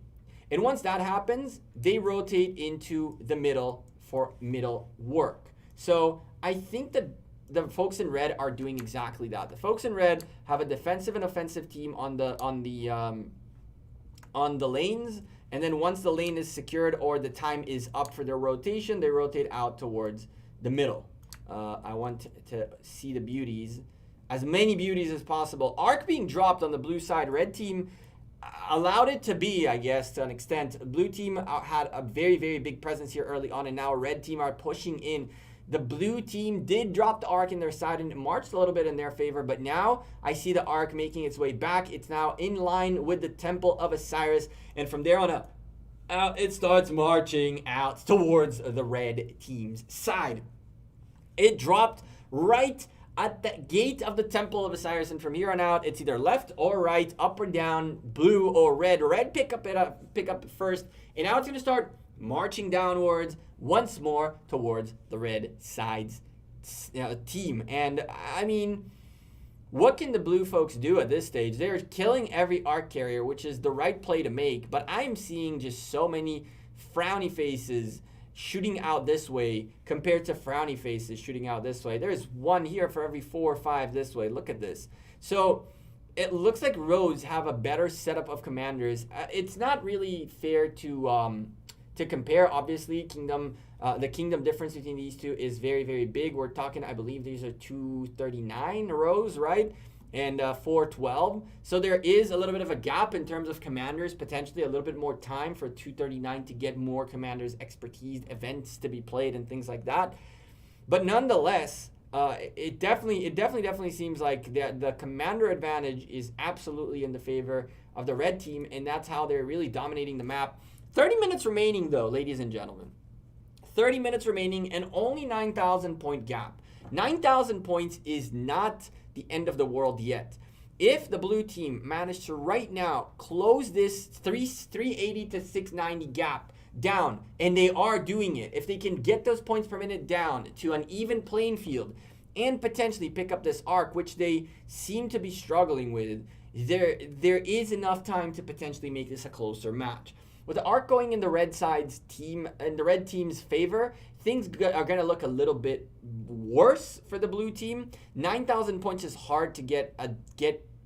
And once that happens, they rotate into the middle for middle work. So I think that the folks in red are doing exactly that. The folks in red have a defensive and offensive team on the lanes. And then once the lane is secured or the time is up for their rotation, they rotate out towards the middle. I want to see the beauties, as many beauties as possible. Arc being dropped on the blue side. Red team allowed it to be, I guess, to an extent. Blue team had a very, very big presence here early on, and now red team are pushing in. The blue team did drop the arc in their side and it marched a little bit in their favor, but now I see the arc making its way back. It's now in line with the Temple of Osiris, and from there on out, it starts marching out towards the red team's side. It dropped right at the gate of the Temple of Osiris, and from here on out, it's either left or right, up or down, blue or red. Red pick up first, and now it's going to start marching downwards once more towards the red side's team. And I mean, what can the blue folks do at this stage? They're killing every arc carrier, which is the right play to make, but I'm seeing just so many frowny faces shooting out this way compared to frowny faces shooting out this way. There's 1 here for every 4 or 5 this way. Look at this. So it looks like r0se have a better setup of commanders. It's not really fair to compare. Obviously, the kingdom difference between these two is very, very big. We're talking, I believe these are 239 r0se, right? And 412. So there is a little bit of a gap in terms of commanders, potentially a little bit more time for 239 to get more commanders expertise, events to be played and things like that. But nonetheless, it definitely seems like the commander advantage is absolutely in the favor of the red team, and that's how they're really dominating the map. 30 minutes remaining though, ladies and gentlemen. 30 minutes remaining and only 9,000 point gap. 9,000 points is not the end of the world yet. if the blue team managed to right now close this 380 to 690 gap down, and they are doing it, if they can get those points per minute down to an even playing field and potentially pick up this arc, which they seem to be struggling with, there is enough time to potentially make this a closer match. With the arc going in the red side's team, in the red team's favor, things are going to look a little bit worse for the blue team. 9,000 points is hard to get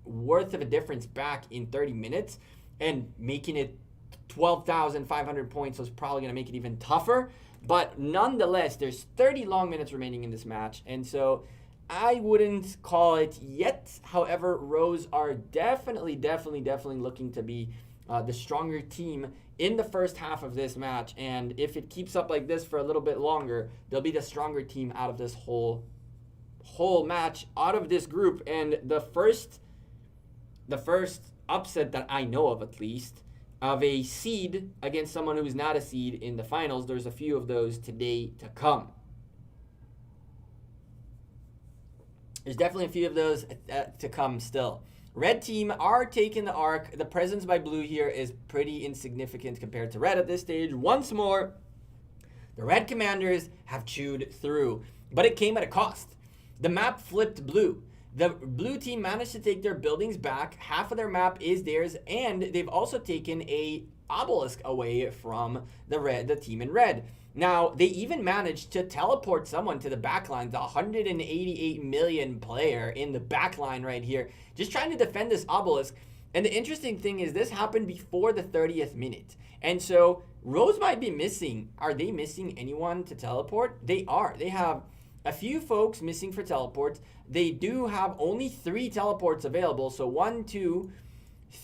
worth of a difference back in 30 minutes, and making it 12,500 points was probably going to make it even tougher. But nonetheless, there's 30 long minutes remaining in this match, and so I wouldn't call it yet. However, r0se are definitely looking to be the stronger team in the first half of this match, and if it keeps up like this for a little bit longer, they'll be the stronger team out of this whole match, out of this group. And the first upset that I know of, at least, of a seed against someone who's not a seed in the finals. There's a few of those today to come. There's definitely a few of those to come still. Red team are taking the arc. The presence by blue here is pretty insignificant compared to red at this stage. Once more, the red commanders have chewed through, but it came at a cost. The map flipped blue. The blue team managed to take their buildings back. Half of their map is theirs, and they've also taken a obelisk away from the team in red. Now, they even managed to teleport someone to the backline, the 188 million player in the backline right here, just trying to defend this obelisk. And the interesting thing is this happened before the 30th minute. And so r0se might be missing. Are they missing anyone to teleport? They are. They have a few folks missing for teleports. They do have only 3 teleports available. So 1, 2,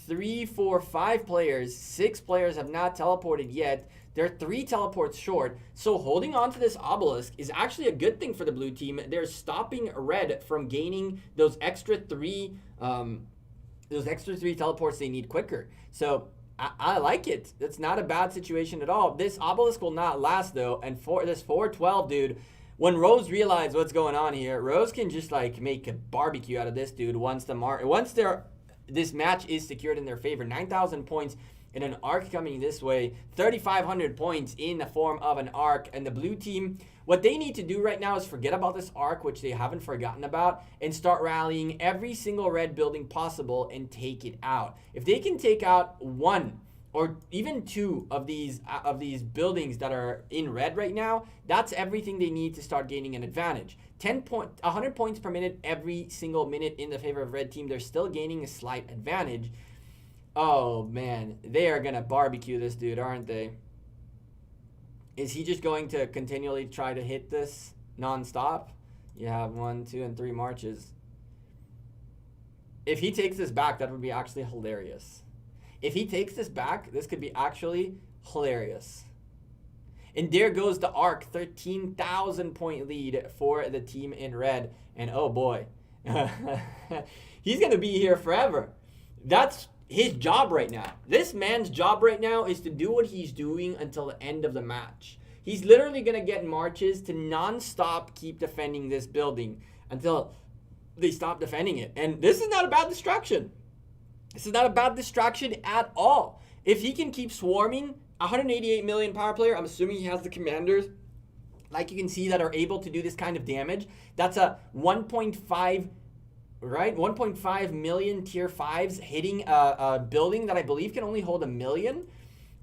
3, 4, 5 players. 6 players have not teleported yet. They're 3 teleports short. So holding on to this obelisk is actually a good thing for the blue team. They're stopping red from gaining those extra 3 teleports they need quicker. So I like it. That's not a bad situation at all. This obelisk will not last though. And for this 412 dude, when r0se realize what's going on here, r0se can just like make a barbecue out of this dude once this match is secured in their favor. 9,000 points in an arc coming this way, 3,500 points in the form of an arc. And the blue team, what they need to do right now is forget about this arc, which they haven't forgotten about, and start rallying every single red building possible and take it out. If they can take out 1 or even 2 of these buildings that are in red right now, that's everything they need to start gaining an advantage. 100 points per minute every single minute in the favor of red team. They're still gaining a slight advantage. Oh man, they are gonna barbecue this dude, aren't they? Is he just going to continually try to hit this non-stop? You have 1, 2, and 3 marches. If he takes this back, that would be actually hilarious. If he takes this back, this could be actually hilarious. And there goes the arc, 13,000 point lead for the team in red. And oh boy, he's going to be here forever. That's his job right now. This man's job right now is to do what he's doing until the end of the match. He's literally going to get marches to non-stop keep defending this building until they stop defending it. And this is not a bad distraction. This is not a bad distraction at all. If he can keep swarming, 188 million power player, I'm assuming he has the commanders, like you can see, that are able to do this kind of damage. That's a 1.5, right? 1.5 million tier 5s hitting a building that I believe can only hold 1 million.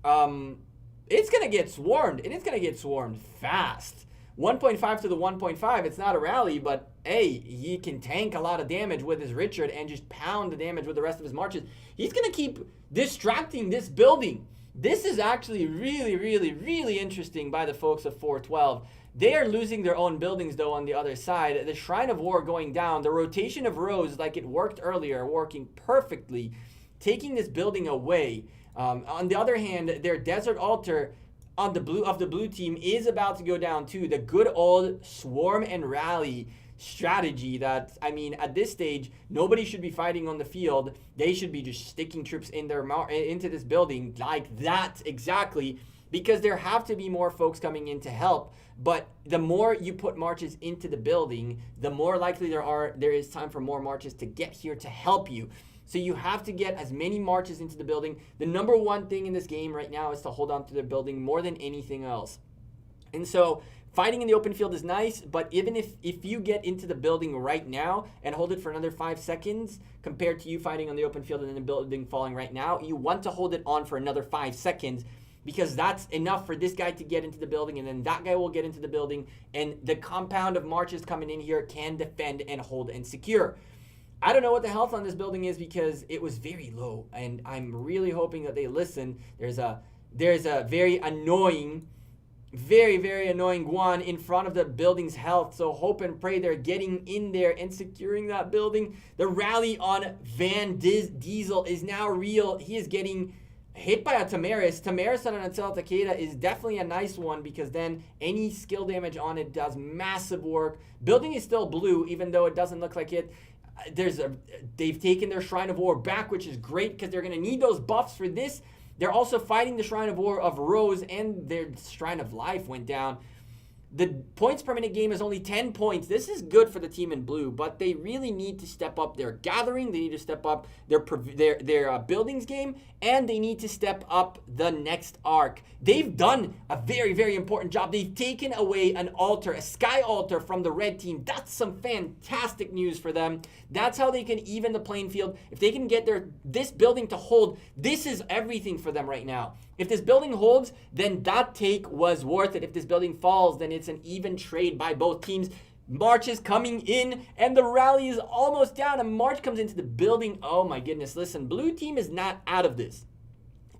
It's going to get swarmed, and it's going to get swarmed fast. 1.5 to the 1.5, it's not a rally, but hey, he can tank a lot of damage with his Richard and just pound the damage with the rest of his marches. He's going to keep distracting this building. This is actually really interesting by the folks of 412. They are losing their own buildings, though, on the other side. The Shrine of War going down. The rotation of r0se, like it worked earlier, working perfectly, taking this building away. On the other hand, their Desert Altar on the blue team is about to go down too. The good old swarm and rally strategy that, I mean, at this stage, nobody should be fighting on the field. They should be just sticking troops in into this building like that exactly. because there have to be more folks coming in to help. But the more you put marches into the building, the more likely there is time for more marches to get here to help you. So you have to get as many marches into the building. The number one thing in this game right now is to hold on to the building more than anything else. And so fighting in the open field is nice, but even if you get into the building right now and hold it for another 5 seconds compared to you fighting on the open field and then the building falling right now, you want to hold it on for another 5 seconds, because that's enough for this guy to get into the building, and then that guy will get into the building, and the compound of marches coming in here can defend and hold and secure. I don't know what the health on this building is because it was very low, and I'm really hoping that they listen. There's a very annoying, very annoying Guan in front of the building's health, so hope and pray they're getting in there and securing that building. The rally on Van Diesel is now real. He is getting hit by a Tamaris. Tamaris on an Atel Takeda is definitely a nice one, because then any skill damage on it does massive work. Building is still blue, even though it doesn't look like it. They've taken their Shrine of War back, which is great because they're going to need those buffs for this. They're also fighting the Shrine of War of r0se, and their Shrine of Life went down. The points per minute game is only 10 points. This is good for the team in blue, but they really need to step up their gathering. They need to step up their buildings game, and they need to step up the next arc. They've done a very important job. They've taken away an altar, a sky altar from the red team. That's some fantastic news for them. That's how they can even the playing field. If they can get this building to hold, this is everything for them right now. If this building holds, then that take was worth it. If this building falls, then it's an even trade by both teams. March is coming in, and the rally is almost down, and March comes into the building. Oh my goodness, listen, blue team is not out of this.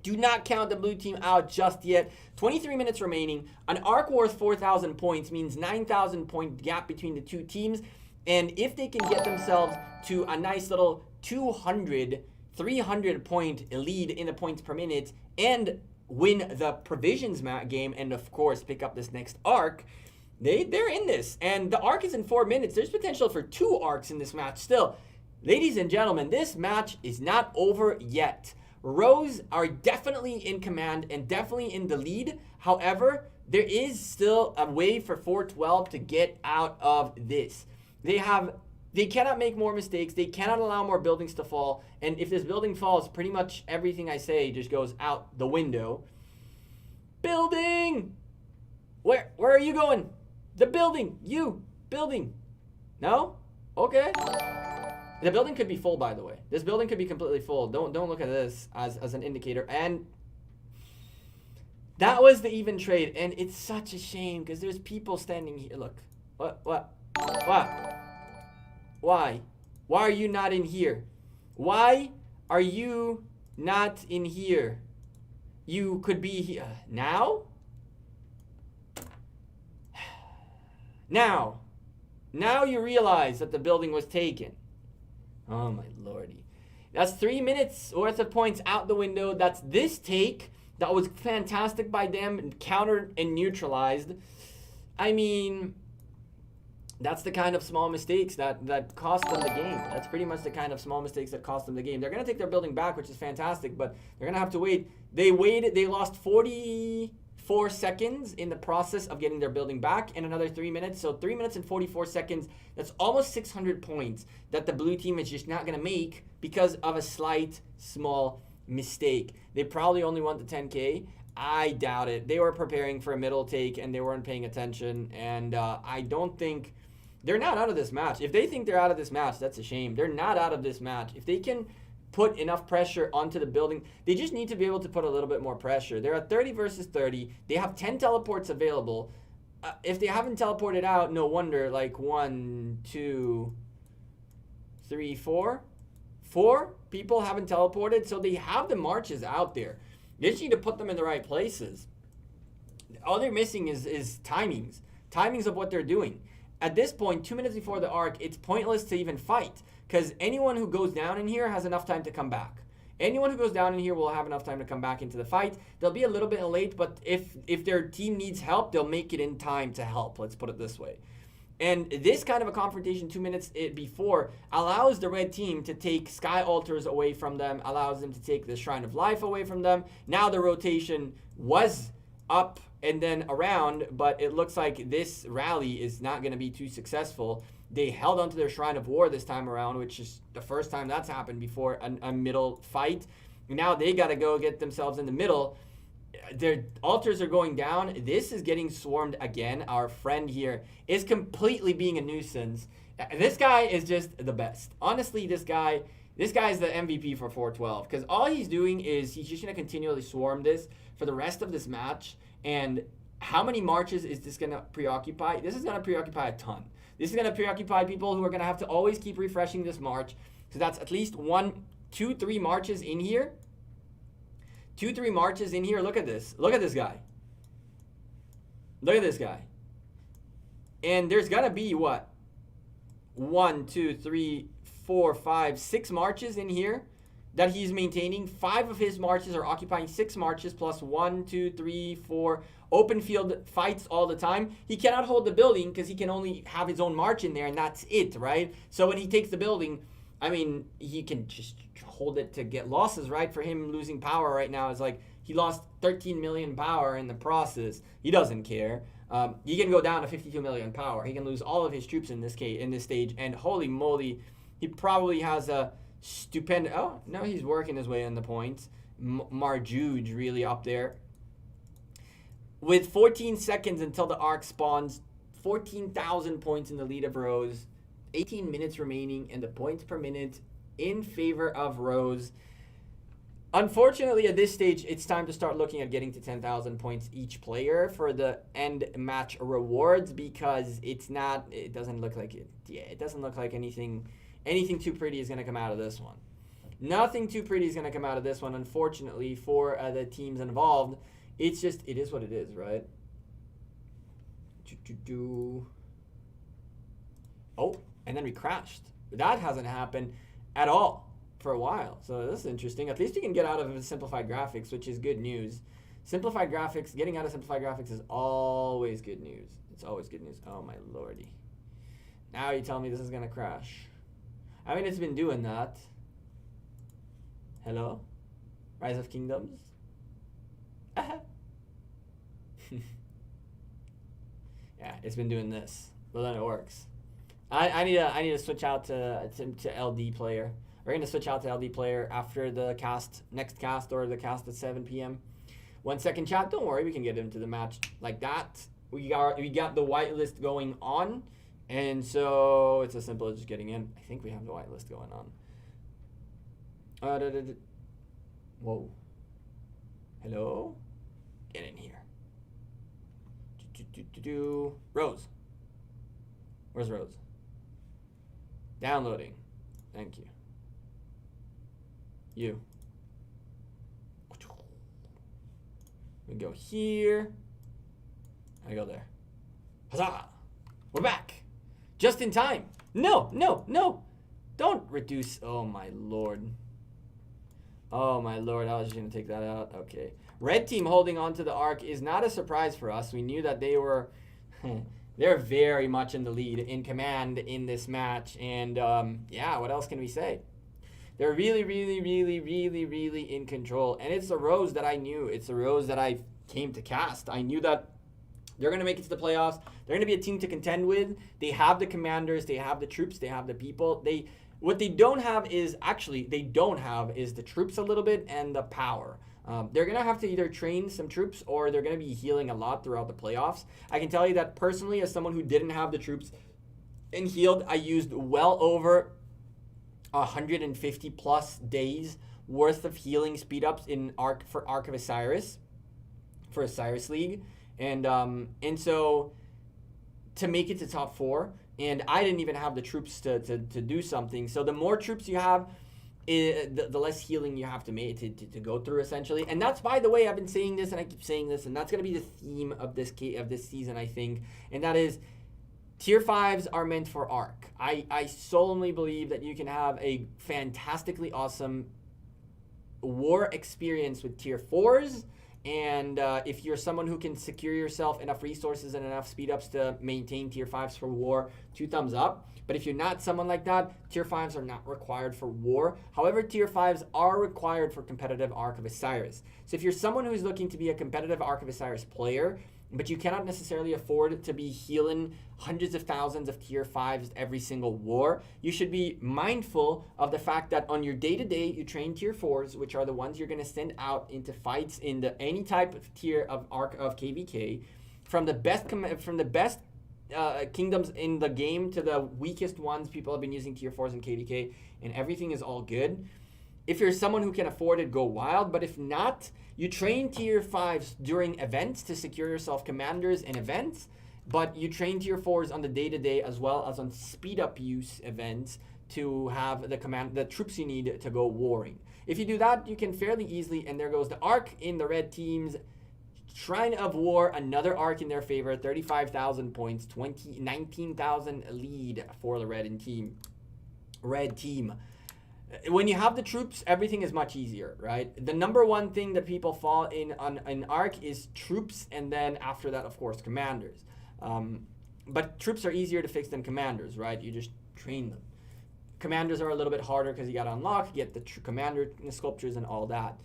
Do not count the blue team out just yet. 23 minutes remaining. An arc worth 4,000 points means 9,000 point gap between the two teams. And if they can get themselves to a nice little 200, 300 point lead in the points per minute and win the provisions game, and of course pick up this next arc, they're in this. And the arc is in 4 minutes. There's potential for 2 arcs in this match still. Ladies and gentlemen, this match is not over yet. r0se are definitely in command and definitely in the lead. However, there is still a way for 412 to get out of this. They cannot make more mistakes. They cannot allow more buildings to fall. And if this building falls, pretty much everything I say just goes out the window. Building! Where are you going? The building! You! Building! No? Okay. The building could be full, by the way. This building could be completely full. Don't look at this as an indicator. And that was the even trade. And it's such a shame because there's people standing here. Look. What? Why? Why are you not in here? Why are you not in here? You could be here. Now? Now you realize that the building was taken. Oh my lordy. That's 3 minutes worth of points out the window. That's this take. That was fantastic by them, countered and neutralized. I mean, that's the kind of small mistakes that cost them the game. That's pretty much the kind of small mistakes that cost them the game. They're going to take their building back, which is fantastic, but they're going to have to wait. They lost 44 seconds in the process of getting their building back, and another 3 minutes. So 3 minutes and 44 seconds. That's almost 600 points that the blue team is just not going to make because of a slight, small mistake. They probably only want the 10K. I doubt it. They were preparing for a middle take, and they weren't paying attention, and I don't think... They're not out of this match. If they think they're out of this match, that's a shame. They're not out of this match. If they can put enough pressure onto the building, they just need to be able to put a little bit more pressure. They're at 30 versus 30. They have 10 teleports available. If they haven't teleported out, no wonder. Like 1, 2, 3, 4. 4 people haven't teleported, so they have the marches out there. They just need to put them in the right places. All they're missing is timings. Timings of what they're doing. At this point, 2 minutes before the arc, it's pointless to even fight because anyone who goes down in here has enough time to come back. Anyone who goes down in here will have enough time to come back into the fight. They'll be a little bit late, but if their team needs help, they'll make it in time to help. Let's put it this way. And this kind of a confrontation 2 minutes before allows the red team to take sky altars away from them, allows them to take the Shrine of Life away from them. Now the rotation was up and then around, but it looks like this rally is not going to be too successful. They held onto their Shrine of War this time around, which is the first time that's happened before a middle fight. Now they got to go get themselves in the middle. Their altars are going down. This is getting swarmed again. Our friend here is completely being a nuisance. This guy is just the best. Honestly, this guy is the MVP for 412, because all he's doing is he's just going to continually swarm this for the rest of this match. And how many marches is this going to preoccupy? This is going to preoccupy a ton. This is going to preoccupy people who are going to have to always keep refreshing this march. So that's at least 1, 2, 3 marches in here. 2, 3 marches in here. Look at this. Look at this guy. Look at this guy. And there's got to be what? 1, 2, 3, 4, 5, 6 marches in here that he's maintaining. 5 of his marches are occupying 6 marches plus 1, 2, 3, 4 open field fights all the time. He cannot hold the building because he can only have his own march in there, and that's it, right? So when he takes the building, I mean, he can just hold it to get losses, right? For him, losing power right now is like he lost 13 million power in the process. He doesn't care. He can go down to 52 million power. He can lose all of his troops in this stage, and holy moly, he probably has a stupendous. Oh no, he's working his way in the points. Marjuge really up there. With 14 seconds until the arc spawns, 14,000 points in the lead of r0se. 18 minutes remaining, and the points per minute in favor of r0se. Unfortunately, at this stage, it's time to start looking at getting to 10,000 points each player for the end match rewards, because it doesn't look like it. Yeah, it doesn't look like anything too pretty is going to come out of this one. Nothing too pretty is going to come out of this one, unfortunately, for the teams involved. It's just, it is what it is, right? Oh, and then we crashed. That hasn't happened at all for a while. So this is interesting. At least you can get out of simplified graphics, which is good news. Simplified graphics, getting out of simplified graphics is always good news. It's always good news. Oh my lordy. Now you tell me this is gonna crash. I mean, it's been doing that. Hello? Rise of Kingdoms? Yeah, it's been doing this. But then it works. I need to switch out to LD player. We're gonna switch out to LD player after the next cast, or the cast at 7 p.m. 1 second, chat. Don't worry, we can get into the match like that. We got the whitelist going on, and so it's as simple as just getting in. I think we have the whitelist going on. Whoa. Hello. Get in here. r0se. Where's r0se? Downloading. Thank you. You. We go here. I go there. Huzzah! We're back. Just in time. No, no, no. Don't reduce. Oh my lord. Oh my lord. I was just going to take that out. Okay. Red team holding on to the arc is not a surprise for us. We knew that they were... They're very much in the lead, in command in this match. And yeah, what else can we say? They're really, really, really, really, really in control. And it's the r0se that I knew. It's the r0se that I came to cast. I knew that they're going to make it to the playoffs. They're going to be a team to contend with. They have the commanders. They have the troops. They have the people. What they don't have is, the troops a little bit and the power. They're going to have to either train some troops, or they're going to be healing a lot throughout the playoffs. I can tell you that personally, as someone who didn't have the troops and healed, I used well over 150 plus days worth of healing speed ups in Arc of Osiris, for Osiris League. And so to make it to top 4, and I didn't even have the troops to do something. So the more troops you have, the less healing you have to make to go through, essentially. And that's, by the way, I've been saying this and I keep saying this, and that's going to be the theme of this season, I think. And that is, tier 5s are meant for Arc. I solemnly believe that you can have a fantastically awesome war experience with tier 4s, And if you're someone who can secure yourself enough resources and enough speed ups to maintain tier 5s for war, 2 thumbs up. But if you're not someone like that, tier 5s are not required for war. However, tier 5s are required for competitive Ark of Osiris. So if you're someone who's looking to be a competitive Ark of Osiris player, but you cannot necessarily afford to be healing hundreds of thousands of tier 5s every single war, you should be mindful of the fact that on your day-to-day, you train tier 4s, which are the ones you're going to send out into fights in any type of tier of Ark of KVK, from the best kingdoms in the game to the weakest ones. People have been using tier 4s in KVK, and everything is all good. If you're someone who can afford it, go wild. But if not, you train tier 5s during events to secure yourself commanders and events, but you train tier 4s on the day-to-day as well as on speed-up use events to have the troops you need to go warring. If you do that, you can fairly easily, and there goes the Ark in the red team's Shrine of War, another Ark in their favor, 35,000 points, 19,000 lead for the red team. When you have the troops, everything is much easier, right? The number one thing that people fall in on an Ark is troops, and then after that, of course, commanders. But troops are easier to fix than commanders, right? You just train them. Commanders are a little bit harder because you got to unlock, get the commander sculptures and all that.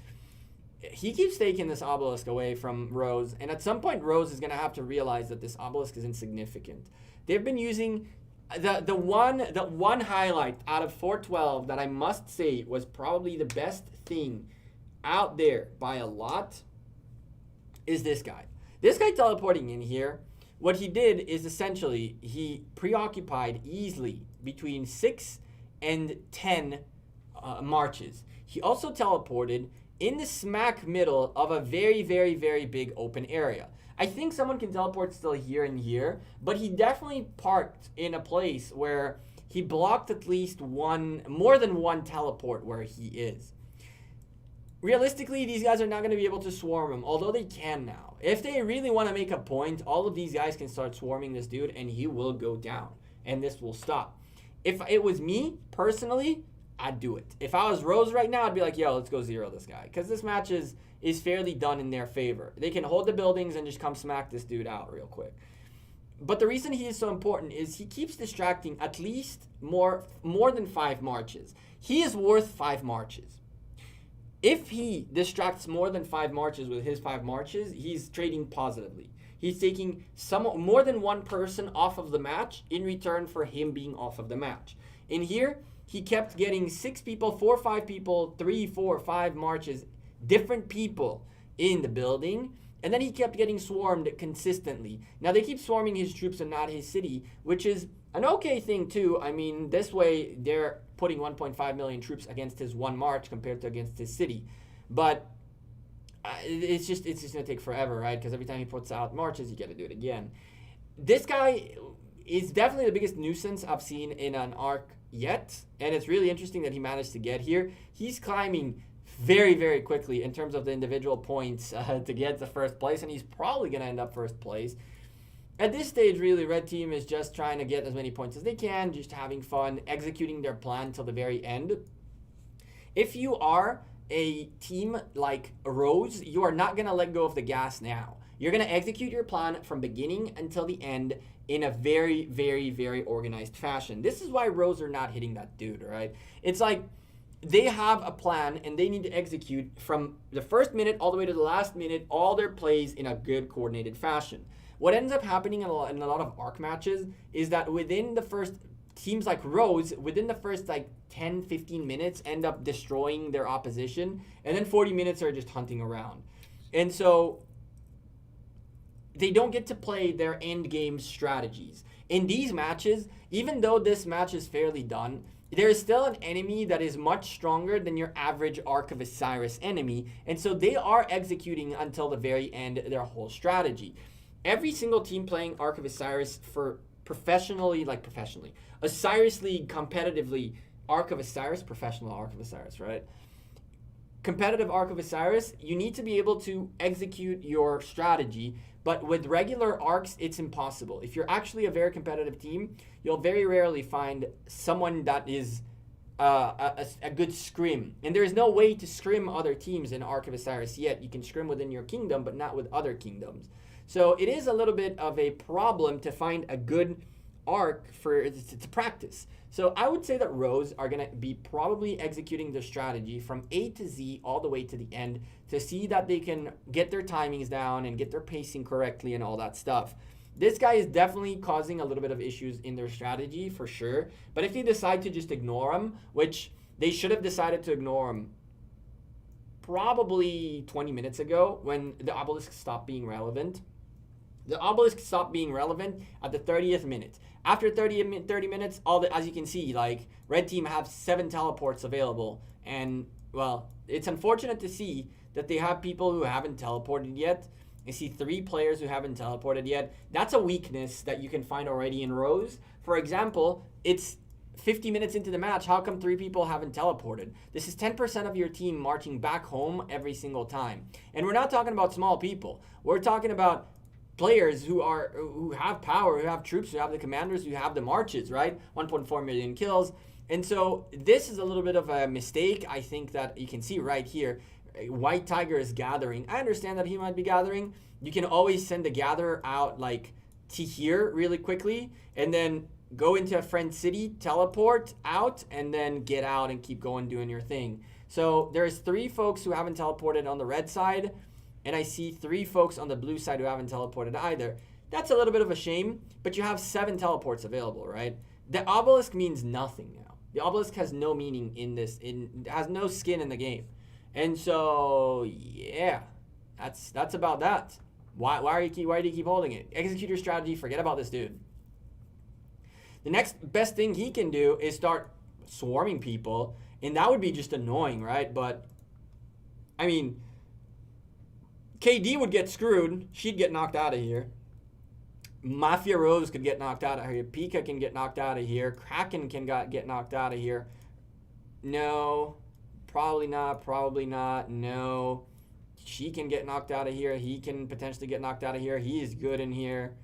He keeps taking this obelisk away from r0se, and at some point r0se is going to have to realize that this obelisk is insignificant. They've been using the one highlight out of 412 that I must say was probably the best thing out there by a lot is this guy. This guy teleporting in here, what he did is essentially he preoccupied easily between 6 and 10 marches. He also teleported in the smack middle of a very, very, very big open area. I think someone can teleport still here and here, but he definitely parked in a place where he blocked at least more than one teleport where he is. Realistically, these guys are not going to be able to swarm him, although they can now. If they really want to make a point, all of these guys can start swarming this dude, and he will go down, and this will stop. If it was me, personally, I'd do it. If I was r0se right now, I'd be like, yo, let's go 0 this guy. Because this match is fairly done in their favor. They can hold the buildings and just come smack this dude out real quick. But the reason he is so important is he keeps distracting at least more than 5 marches. He is worth 5 marches. If he distracts more than 5 marches with his 5 marches, he's trading positively. He's taking more than one person off of the match in return for him being off of the match. In here, he kept getting 6 people, 4 or 5 people, 3, 4, 5 marches, different people in the building, and then he kept getting swarmed consistently. Now, they keep swarming his troops and not his city, which is an okay thing too. I mean, this way they're putting 1.5 million troops against his 1 march compared to against his city. But it's just going to take forever, right? Because every time he puts out marches, you got to do it again. This guy is definitely the biggest nuisance I've seen in an Ark yet, and it's really interesting that he managed to get here. He's climbing very, very quickly in terms of the individual points to get to first place, and he's probably going to end up first place. At this stage, really, red team is just trying to get as many points as they can, just having fun, executing their plan till the very end. If you are a team like r0se, you are not going to let go of the gas now. You're going to execute your plan from beginning until the end in a very, very, very organized fashion. This is why r0se are not hitting that dude, right? It's like they have a plan and they need to execute from the first minute all the way to the last minute, all their plays in a good coordinated fashion. What ends up happening in a lot of Ark matches is that within the first, teams like r0se, within the first like 10, 15 minutes end up destroying their opposition, and then 40 minutes are just hunting around. And so they don't get to play their end game strategies. In these matches, even though this match is fairly done, there is still an enemy that is much stronger than your average Ark of Osiris enemy, and so they are executing until the very end their whole strategy. Every single team playing Ark of Osiris for professionally, Osiris League competitively, Ark of Osiris, professional Ark of Osiris, right? Competitive Ark of Osiris, you need to be able to execute your strategy, but with regular Arks, it's impossible. If you're actually a very competitive team, you'll very rarely find someone that is a good scrim. And there is no way to scrim other teams in Ark of Osiris yet. You can scrim within your kingdom, but not with other kingdoms. So it is a little bit of a problem to find a good arc for to practice. So I would say that r0se are going to be probably executing their strategy from A to Z all the way to the end to see that they can get their timings down and get their pacing correctly and all that stuff. This guy is definitely causing a little bit of issues in their strategy for sure. But if they decide to just ignore him, which they should have decided to ignore him probably 20 minutes ago when the obelisk stopped being relevant. The obelisk stopped being relevant at the 30th minute. After 30 minutes, as you can see, like red team have 7 teleports available. And well, it's unfortunate to see that they have people who haven't teleported yet. I see 3 players who haven't teleported yet. That's a weakness that you can find already in r0se. For example, it's 50 minutes into the match. How come 3 people haven't teleported? This is 10% of your team marching back home every single time. And we're not talking about small people. We're talking about players who have power, who have troops, who have the commanders, who have the marches, right? 1.4 million kills. And so this is a little bit of a mistake. I think that you can see right here. White Tiger is gathering. I understand that he might be gathering. You can always send the gatherer out like to here really quickly and then go into a friend city, teleport out, and then get out and keep going doing your thing. So there's 3 folks who haven't teleported on the red side, and I see 3 folks on the blue side who haven't teleported either. That's a little bit of a shame, but you have 7 teleports available, right? The obelisk means nothing now. The obelisk has no meaning in this, it has no skin in the game. And so, yeah, that's about that. Why do you keep holding it? Execute your strategy. Forget about this dude. The next best thing he can do is start swarming people, and that would be just annoying, right? But, I mean, KD would get screwed. She'd get knocked out of here. Mafia r0se could get knocked out of here. Pika can get knocked out of here. Kraken can get knocked out of here. No. Probably not, no. She can get knocked out of here. He can potentially get knocked out of here. He is good in here.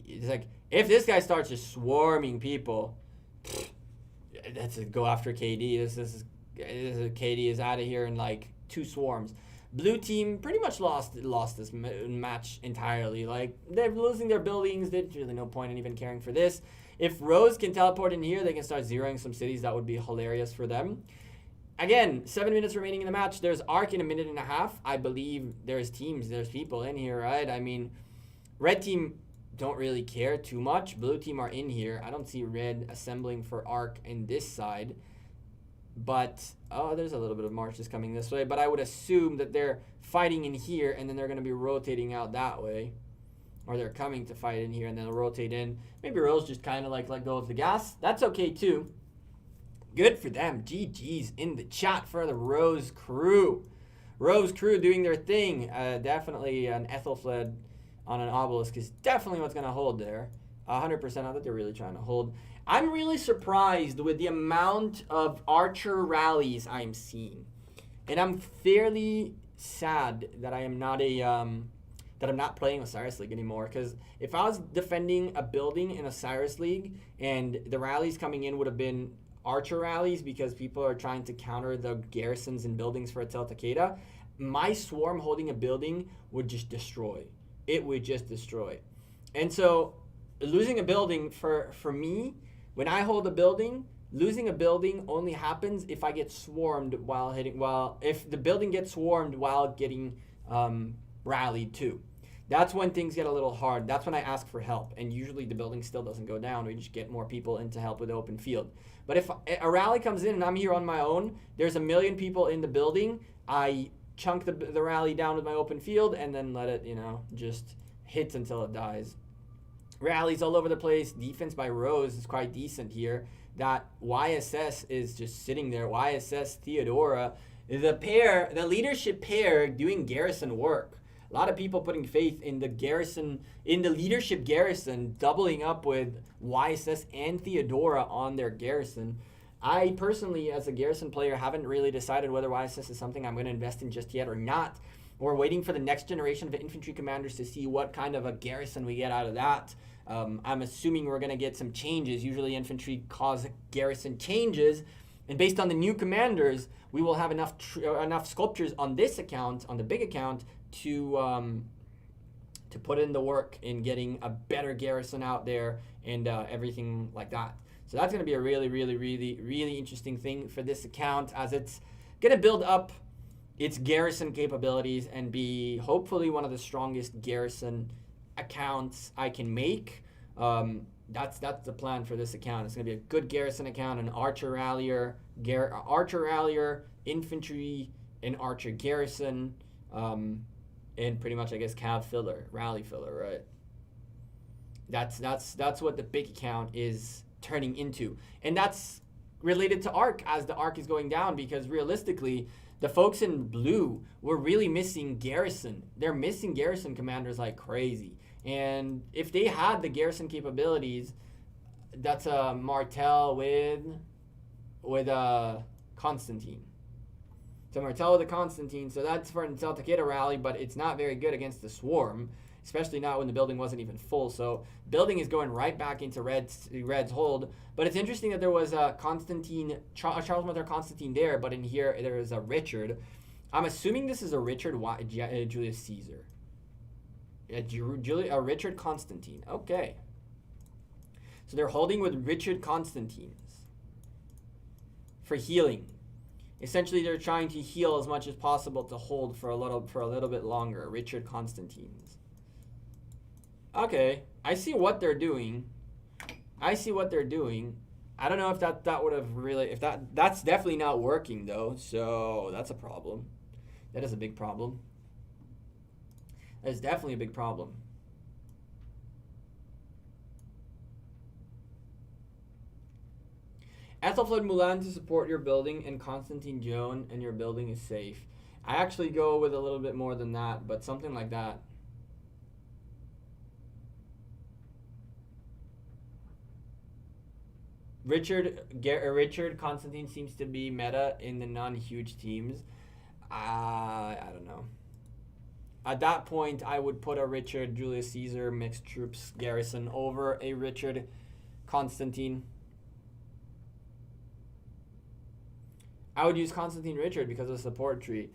It's like, if this guy starts just swarming people, that's a go after KD. This is KD is out of here in like 2 swarms. Blue team pretty much lost this match entirely. Like, they're losing their buildings. There's really no point in even caring for this. If r0se can teleport in here, they can start zeroing some cities. That would be hilarious for them. Again, 7 minutes remaining in the match. There's Ark in a minute and a half. I believe there's people in here, right? I mean, red team don't really care too much. Blue team are in here. I don't see red assembling for Ark in this side. But, oh, there's a little bit of marches coming this way. But I would assume that they're fighting in here, and then they're going to be rotating out that way. Or they're coming to fight in here, and then they'll rotate in. Maybe r0se just kind of like let go of the gas. That's okay, too. Good for them. GG's in the chat for the r0se crew. r0se crew doing their thing. Definitely an Ethelfled on an obelisk is definitely what's going to hold there. 100% of it they're really trying to hold. I'm really surprised with the amount of archer rallies I'm seeing. And I'm fairly sad that I am not that I'm not playing Osiris League anymore. Because if I was defending a building in Osiris League and the rallies coming in would have been archer rallies because people are trying to counter the garrisons and buildings for Atel Takeda, my swarm holding a building would just destroy. It would just destroy. And so losing a building for me, when I hold a building, losing a building only happens if I get swarmed if the building gets swarmed while getting rallied too. That's when things get a little hard. That's when I ask for help. And usually the building still doesn't go down. We just get more people in to help with the open field. But if a rally comes in and I'm here on my own, there's a million people in the building, I chunk the rally down with my open field and then let it, just hit until it dies. Rallies all over the place. Defense by r0se is quite decent here. That YSS is just sitting there. YSS, Theodora. The leadership pair doing garrison work. A lot of people putting faith in the garrison, in the leadership garrison, doubling up with YSS and Theodora on their garrison. I personally, as a garrison player, haven't really decided whether YSS is something I'm going to invest in just yet or not. We're waiting for the next generation of infantry commanders to see what kind of a garrison we get out of that. I'm assuming we're going to get some changes. Usually infantry cause garrison changes. And based on the new commanders, we will have enough sculptures on this account, on the big account, to put in the work in getting a better garrison out there and everything like that. So that's going to be a really, really, really, really interesting thing for this account, as it's going to build up its garrison capabilities and be hopefully one of the strongest garrison accounts I can make. That's the plan for this account. It's going to be a good garrison account, an archer rallier, infantry, and archer garrison, and pretty much, I guess, cav filler, rally filler, right? That's what the big account is turning into, and that's related to arc as the arc is going down, because realistically, the folks in blue were really missing garrison. They're missing garrison commanders like crazy. And if they had the garrison capabilities, that's a Martel with Constantine. So Martel with a Constantine, so that's for an Takeda rally, but it's not very good against the Swarm, especially not when the building wasn't even full. So building is going right back into Red's hold. But it's interesting that there was a Charles Martel Constantine there, but in here there is a Richard. I'm assuming this is a Richard Julius Caesar. A Richard Constantine. Okay. So they're holding with Richard Constantines for healing. Essentially, they're trying to heal as much as possible to hold for a little bit longer. Richard Constantines. Okay, I see what they're doing. I don't know if that would have really, that's definitely not working though. So that's a problem. That is a big problem. That is definitely a big problem. Ethelfled Mulan to support your building, and Constantine Joan, and your building is safe. I actually go with a little bit more than that, but something like that. Richard Constantine seems to be meta in the non-huge teams. I don't know. At that point, I would put a Richard Julius Caesar mixed troops garrison over a Richard Constantine. I would use Constantine Richard because of the support tree.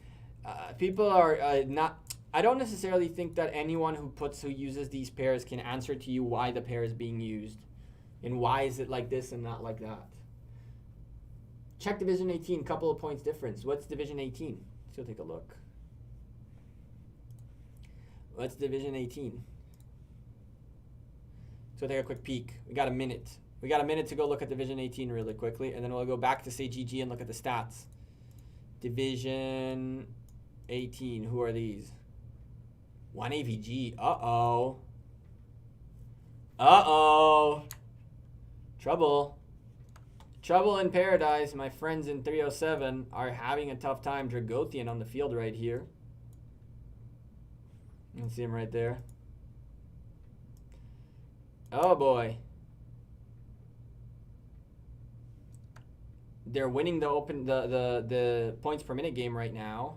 People are not. I don't necessarily think that anyone who uses these pairs can answer to you why the pair is being used, and why is it like this and not like that. Check Division 18, couple of points difference. What's Division 18? Let's go take a look. What's Division 18? So take a quick peek. We got a minute. We got a minute to go look at Division 18 really quickly, and then we'll go back to say GG and look at the stats. Division 18. Who are these? 1 AVG. Uh-oh. Uh-oh. Trouble. Trouble in paradise. My friends in 307 are having a tough time. Dragothian on the field right here. You can see him right there. Oh boy. They're winning the points per minute game right now.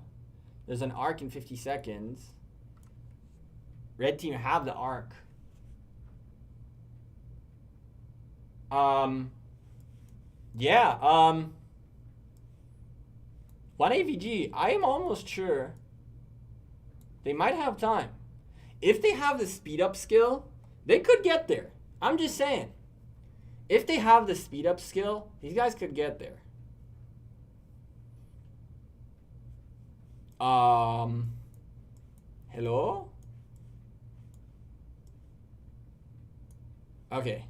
There's an arc in 50 seconds. Red team have the arc. Yeah. 1 AVG. I am almost sure they might have time. If they have the speed up skill, they could get there. I'm just saying. If they have the speed up skill, these guys could get there. Hello? Okay.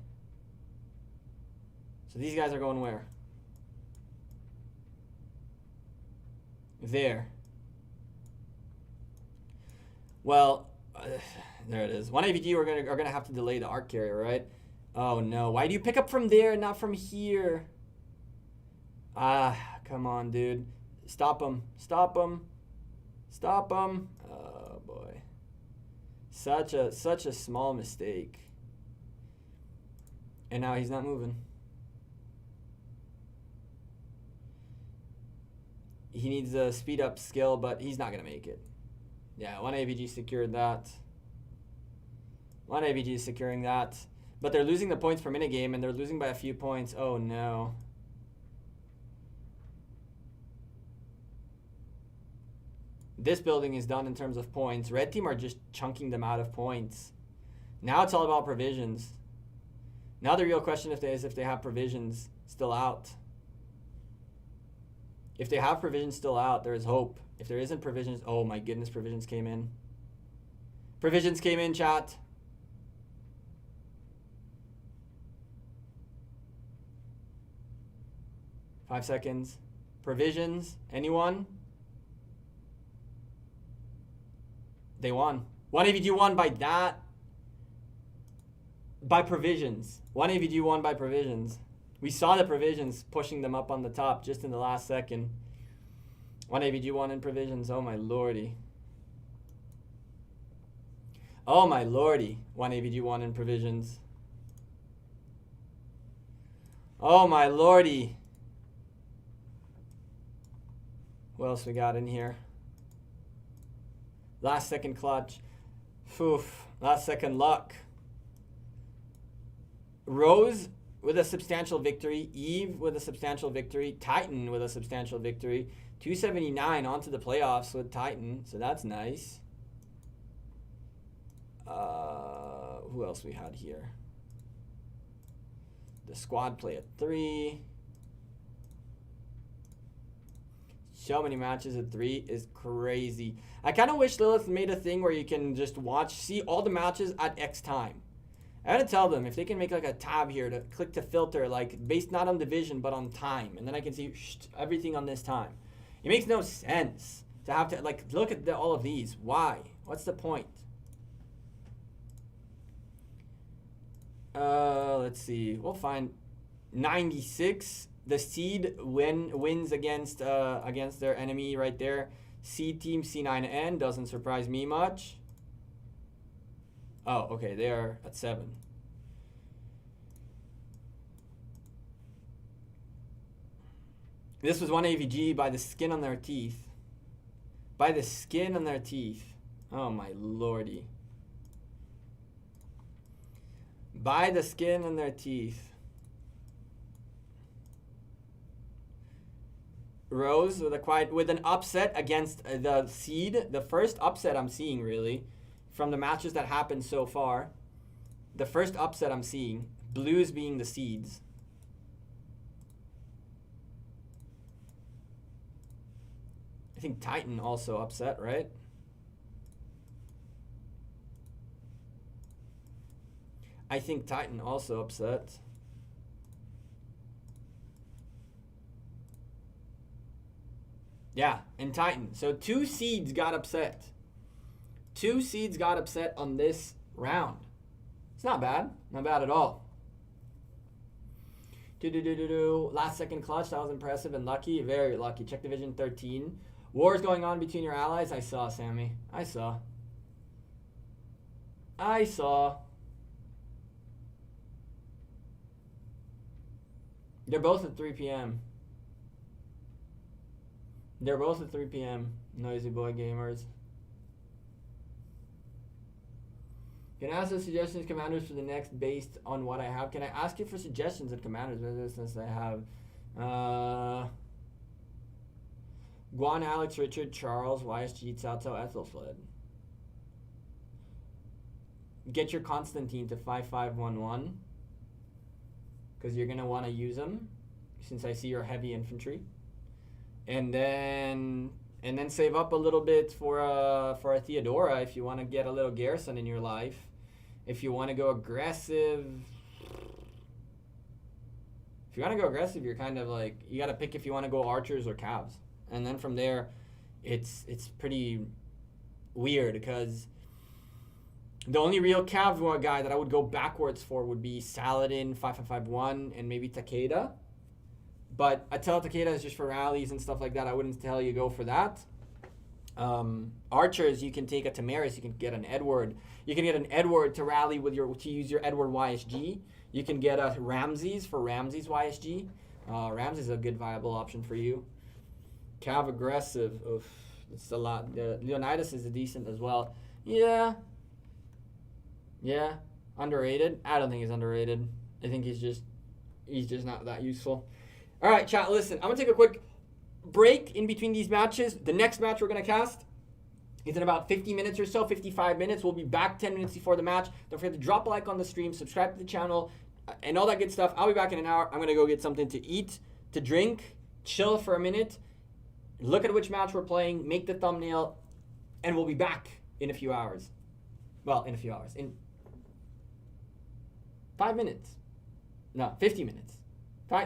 So these guys are going where? There. Well, there it is. 1 AVG are gonna have to delay the arc carrier, right? Oh no! Why do you pick up from there and not from here? Ah, come on, dude! Stop him! Stop him! Stop him! Oh boy! Such a small mistake. And now he's not moving. He needs a speed up skill, but he's not gonna make it. Yeah, 1 AVG secured that. 1 AVG is securing that. But they're losing the points per minute game, and they're losing by a few points. Oh no. This building is done in terms of points. Red team are just chunking them out of points. Now it's all about provisions. Now the real question is if they have provisions still out. If they have provisions still out, there is hope. If there isn't provisions, oh my goodness, provisions came in. Provisions came in, chat. Five seconds. Provisions, anyone? They won. 1 AVG won by that. By provisions. 1 AVG won by provisions. We saw the provisions pushing them up on the top just in the last second. 1 AVG won in provisions. Oh my lordy. Oh my lordy. 1 AVG won in provisions. Oh my lordy. What else we got in here? Last second clutch. Oof. Last second luck. r0se with a substantial victory. Eve with a substantial victory. Titan with a substantial victory. 279 onto the playoffs with Titan. So that's nice. Who else we had here? The squad play at 3. So many matches at 3 is crazy. I kind of wish Lilith made a thing where you can just see all the matches at X time. I had to tell them if they can make like a tab here to click to filter, like based not on division but on time, and then I can see everything on this time. It makes no sense to have to like look at all of these. Why? What's the point? Let's see. We'll find 96. The seed wins against their enemy right there. Seed team C9N doesn't surprise me much. Oh, okay, they are at 7. This was 1 AVG by the skin on their teeth. By the skin on their teeth. Oh my lordy. By the skin on their teeth. r0se with an upset against the seed. The first upset I'm seeing really from the matches that happened so far. The first upset I'm seeing. Blues being the seeds. I think Titan also upset, right? I think Titan also upset. Yeah, and Titan. So 2 seeds got upset. 2 seeds got upset on this round. It's not bad. Not bad at all. Last second clutch. That was impressive and lucky. Very lucky. Check Division 13. Wars going on between your allies. I saw, Sammy. I saw. They're both at 3 p.m. They're both at 3 p.m. Noisy boy gamers. Can I ask for suggestions, commanders, for the next based on what I have? Can I ask you for suggestions of commanders since I have Guan, Alex, Richard, Charles, YSG, Tsato, Ethelfled. Get your Constantine to 5511 because you're gonna want to use them since I see your heavy infantry. And then save up a little bit for a Theodora if you want to get a little garrison in your life. If you want to go aggressive, you're kind of like, you got to pick if you want to go archers or calves. And then from there, it's pretty weird because the only real cav guy that I would go backwards for would be Saladin 5551 and maybe Takeda. But I tell Takeda is just for rallies and stuff like that. I wouldn't tell you go for that. Archers, you can take a Tamaris. You can get an Edward. You can get an Edward to rally with to use your Edward YSG. You can get a Ramses for Ramses YSG. Ramses is a good viable option for you. Cav aggressive. Oof, it's a lot. Leonidas is a decent as well. Yeah. Underrated. I don't think he's underrated. I think he's just not that useful. All right, chat, listen. I'm going to take a quick break in between these matches. The next match we're going to cast is in about 50 minutes or so, 55 minutes. We'll be back 10 minutes before the match. Don't forget to drop a like on the stream, subscribe to the channel, and all that good stuff. I'll be back in an hour. I'm going to go get something to eat, to drink, chill for a minute, look at which match we're playing, make the thumbnail, and we'll be back in a few hours. Well, in a few hours. In 5 minutes. No, 50 minutes.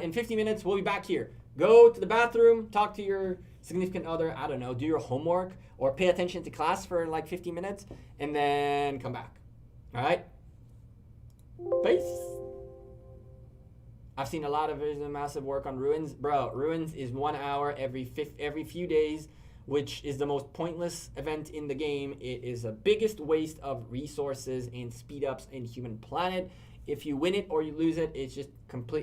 In 50 minutes, we'll be back here. Go to the bathroom, talk to your significant other, I don't know, do your homework, or pay attention to class for like 50 minutes, and then come back. All right? Peace. I've seen a lot of massive work on Ruins. Bro, Ruins is 1 hour every few days, which is the most pointless event in the game. It is the biggest waste of resources and speed ups in human planet. If you win it or you lose it, it's just complete